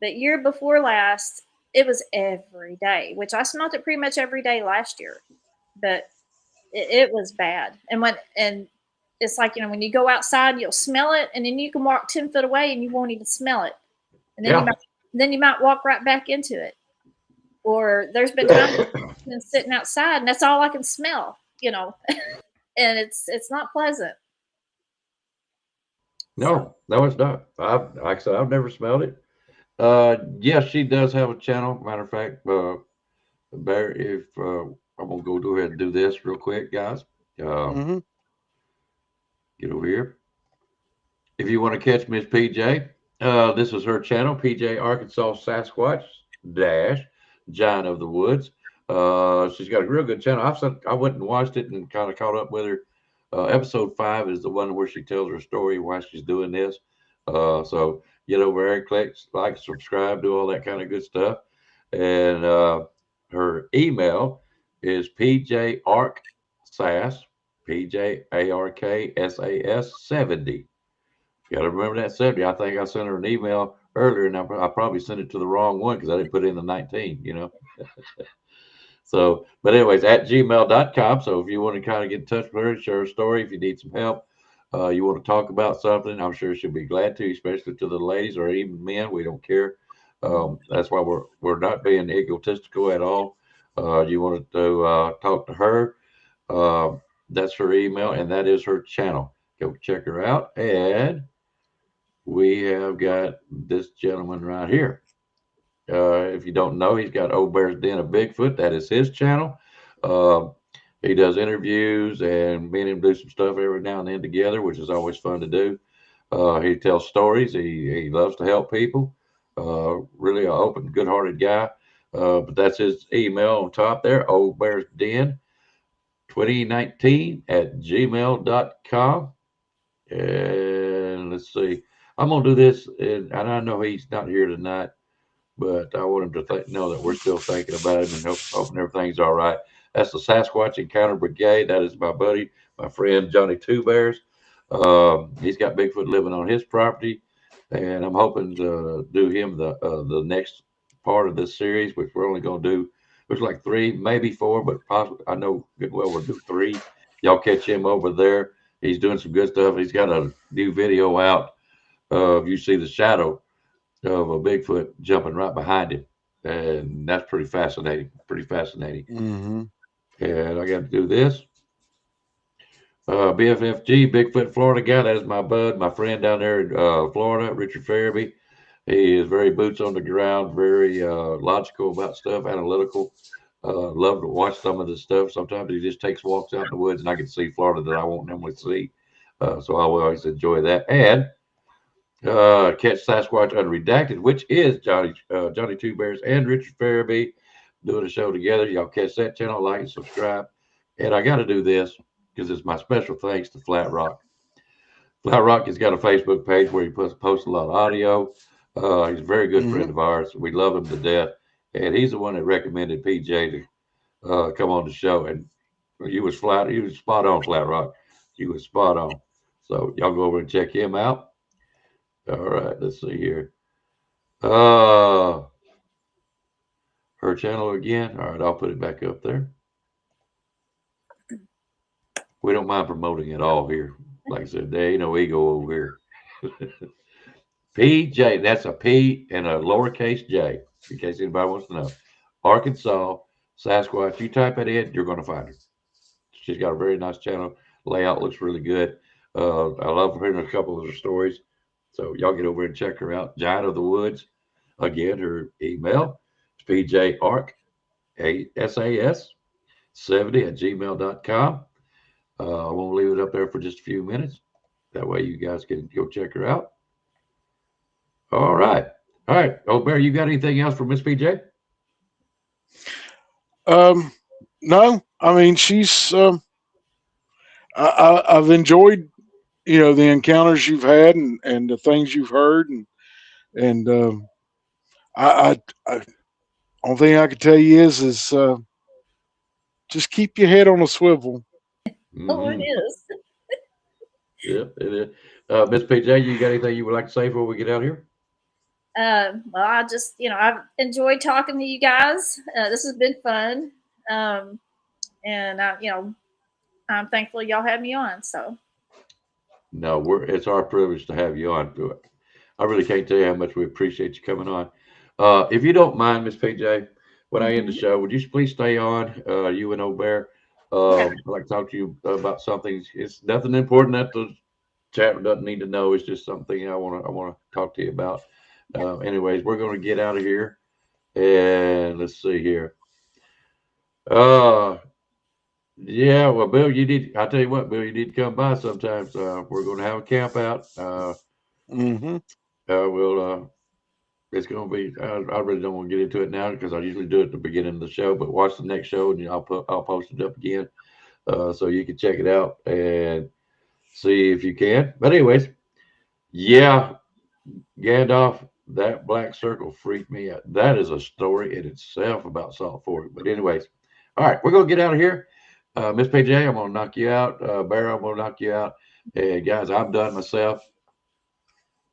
but year before last, it was every day, which I smelled it pretty much every day last year. But it was bad. And it's like, when you go outside, you'll smell it, and then you can walk 10 foot away and you won't even smell it. And Yeah. then you might walk right back into it. Or there's been times I've been sitting outside and that's all I can smell, and it's not pleasant. So No, it's not. Like I said, I've never smelled it. Yes, she does have a channel. Matter of fact, Barry, if I'm gonna go ahead and do this real quick, guys. Um, Hmm. get over here. If you want to catch Miss PJ, this is her channel, PJ Arkansas Sasquatch Dash Giant of the Woods. She's got a real good channel. I went and watched it and kind of caught up with her. Episode 5 is the one where she tells her story why she's doing this. So get over there, click like, subscribe, do all that kind of good stuff. And her email is pjarksas, PJARKSAS 70. You got to remember that 70. I think I sent her an email earlier, and I probably sent it to the wrong one because I didn't put in the 19. So, but anyways, at gmail.com. So if you want to kind of get in touch with her, share a story, if you need some help, you want to talk about something, I'm sure she'll be glad to, especially to the ladies or even men. We don't care. That's why we're not being egotistical at all. You want to talk to her, uh, that's her email, and that is her channel. Go check her out. And we have got this gentleman right here. If you don't know, he's got Old Bear's Den of Bigfoot. That is his channel. Uh, he does interviews, and me and him do some stuff every now and then together, which is always fun to do. He tells stories. He loves to help people. Really an open, good-hearted guy. But that's his email on top there, Old Bear's Den 2019 at gmail.com. And let's see. I'm gonna do this, and I know he's not here tonight, but I want him to know that we're still thinking about him and hoping everything's all right. That's the Sasquatch Encounter Brigade. That is my buddy, my friend Johnny Two Bears. He's got Bigfoot living on his property, and I'm hoping to do him the next part of this series, which we're only going to do. There's like three, maybe four, but possibly I know good well we'll do three. Y'all catch him over there. He's doing some good stuff. He's got a new video out of you see the shadow of a Bigfoot jumping right behind him, and that's pretty fascinating. Pretty fascinating. Mm-hmm. And I got to do this. BFFG, Bigfoot Florida guy. That is my bud, my friend down there in Florida, Richard Farabee. He is very boots on the ground, very logical about stuff, analytical. Love to watch some of this stuff. Sometimes he just takes walks out in the woods, and I can see Florida that I won't normally see. So I will always enjoy that. And catch Sasquatch Unredacted, which is Johnny Two Bears and Richard Farabee doing a show together. Y'all catch that channel, like and subscribe. And I got to do this because it's my special thanks to Flat Rock. Flat Rock has got a Facebook page where he posts a lot of audio. He's a very good friend Mm-hmm. of ours. We love him to death. And he's the one that recommended PJ to come on the show. And you was spot on, Flat Rock. You was spot on. So y'all go over and check him out. All right, let's see here. Uh, her channel again. All right, I'll put it back up there. We don't mind promoting it all here. Like I said, there ain't no ego over here. PJ, that's a P and a lowercase J, in case anybody wants to know. Arkansas, Sasquatch. You type it in, you're going to find her. She's got a very nice channel. Layout looks really good. I love hearing a couple of her stories. So y'all get over and check her out. Giant of the Woods. Again, her email is pjark.sas70 at gmail.com. I won't leave it up there for just a few minutes. That way you guys can go check her out. All right. All right. Oh, Bear, you got anything else for Miss PJ? No, I mean she's. I've enjoyed the encounters you've had and the things you've heard and I only thing I can tell you is just keep your head on a swivel. Oh, it Mm-hmm. is. Yep, it is. Miss PJ, you got anything you would like to say before we get out of here? Well, I just, I've enjoyed talking to you guys. This has been fun. Um, and, I'm thankful y'all had me on. So, No, it's our privilege to have you on. I really can't tell you how much we appreciate you coming on. If you don't mind, Miss PJ, when I end the mhm. show, would you please stay on? You and O'Bear. Okay. I'd like to talk to you about something. It's nothing important that the chat doesn't need to know. It's just something I want to talk to you about. Anyways, we're going to get out of here, and let's see here. Uh, yeah, well, Bill, you need. I tell you what, Bill, you need to come by sometimes. We're going to have a camp out. Mm-hmm. We'll. It's going to be. I really don't want to get into it now because I usually do it at the beginning of the show. But watch the next show, and I'll post it up again, so you can check it out and see if you can. But anyways, yeah, Gandalf, that black circle freaked me out. That is a story in itself about Salt Fork. But anyways, all right, we're gonna get out of here. Miss PJ, I'm gonna knock you out. Bear, I'm gonna knock you out. And guys, I'm done myself.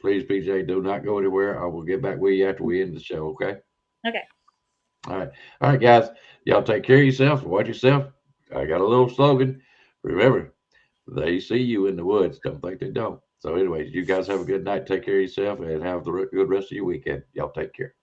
Please, PJ, do not go anywhere. I will get back with you after we end the show. Okay. Okay. All right, guys. Y'all take care of yourself. Watch yourself. I got a little slogan. Remember, they see you in the woods. Don't think they don't. So, anyways, you guys have a good night. Take care of yourself and have the good rest of your weekend. Y'all take care.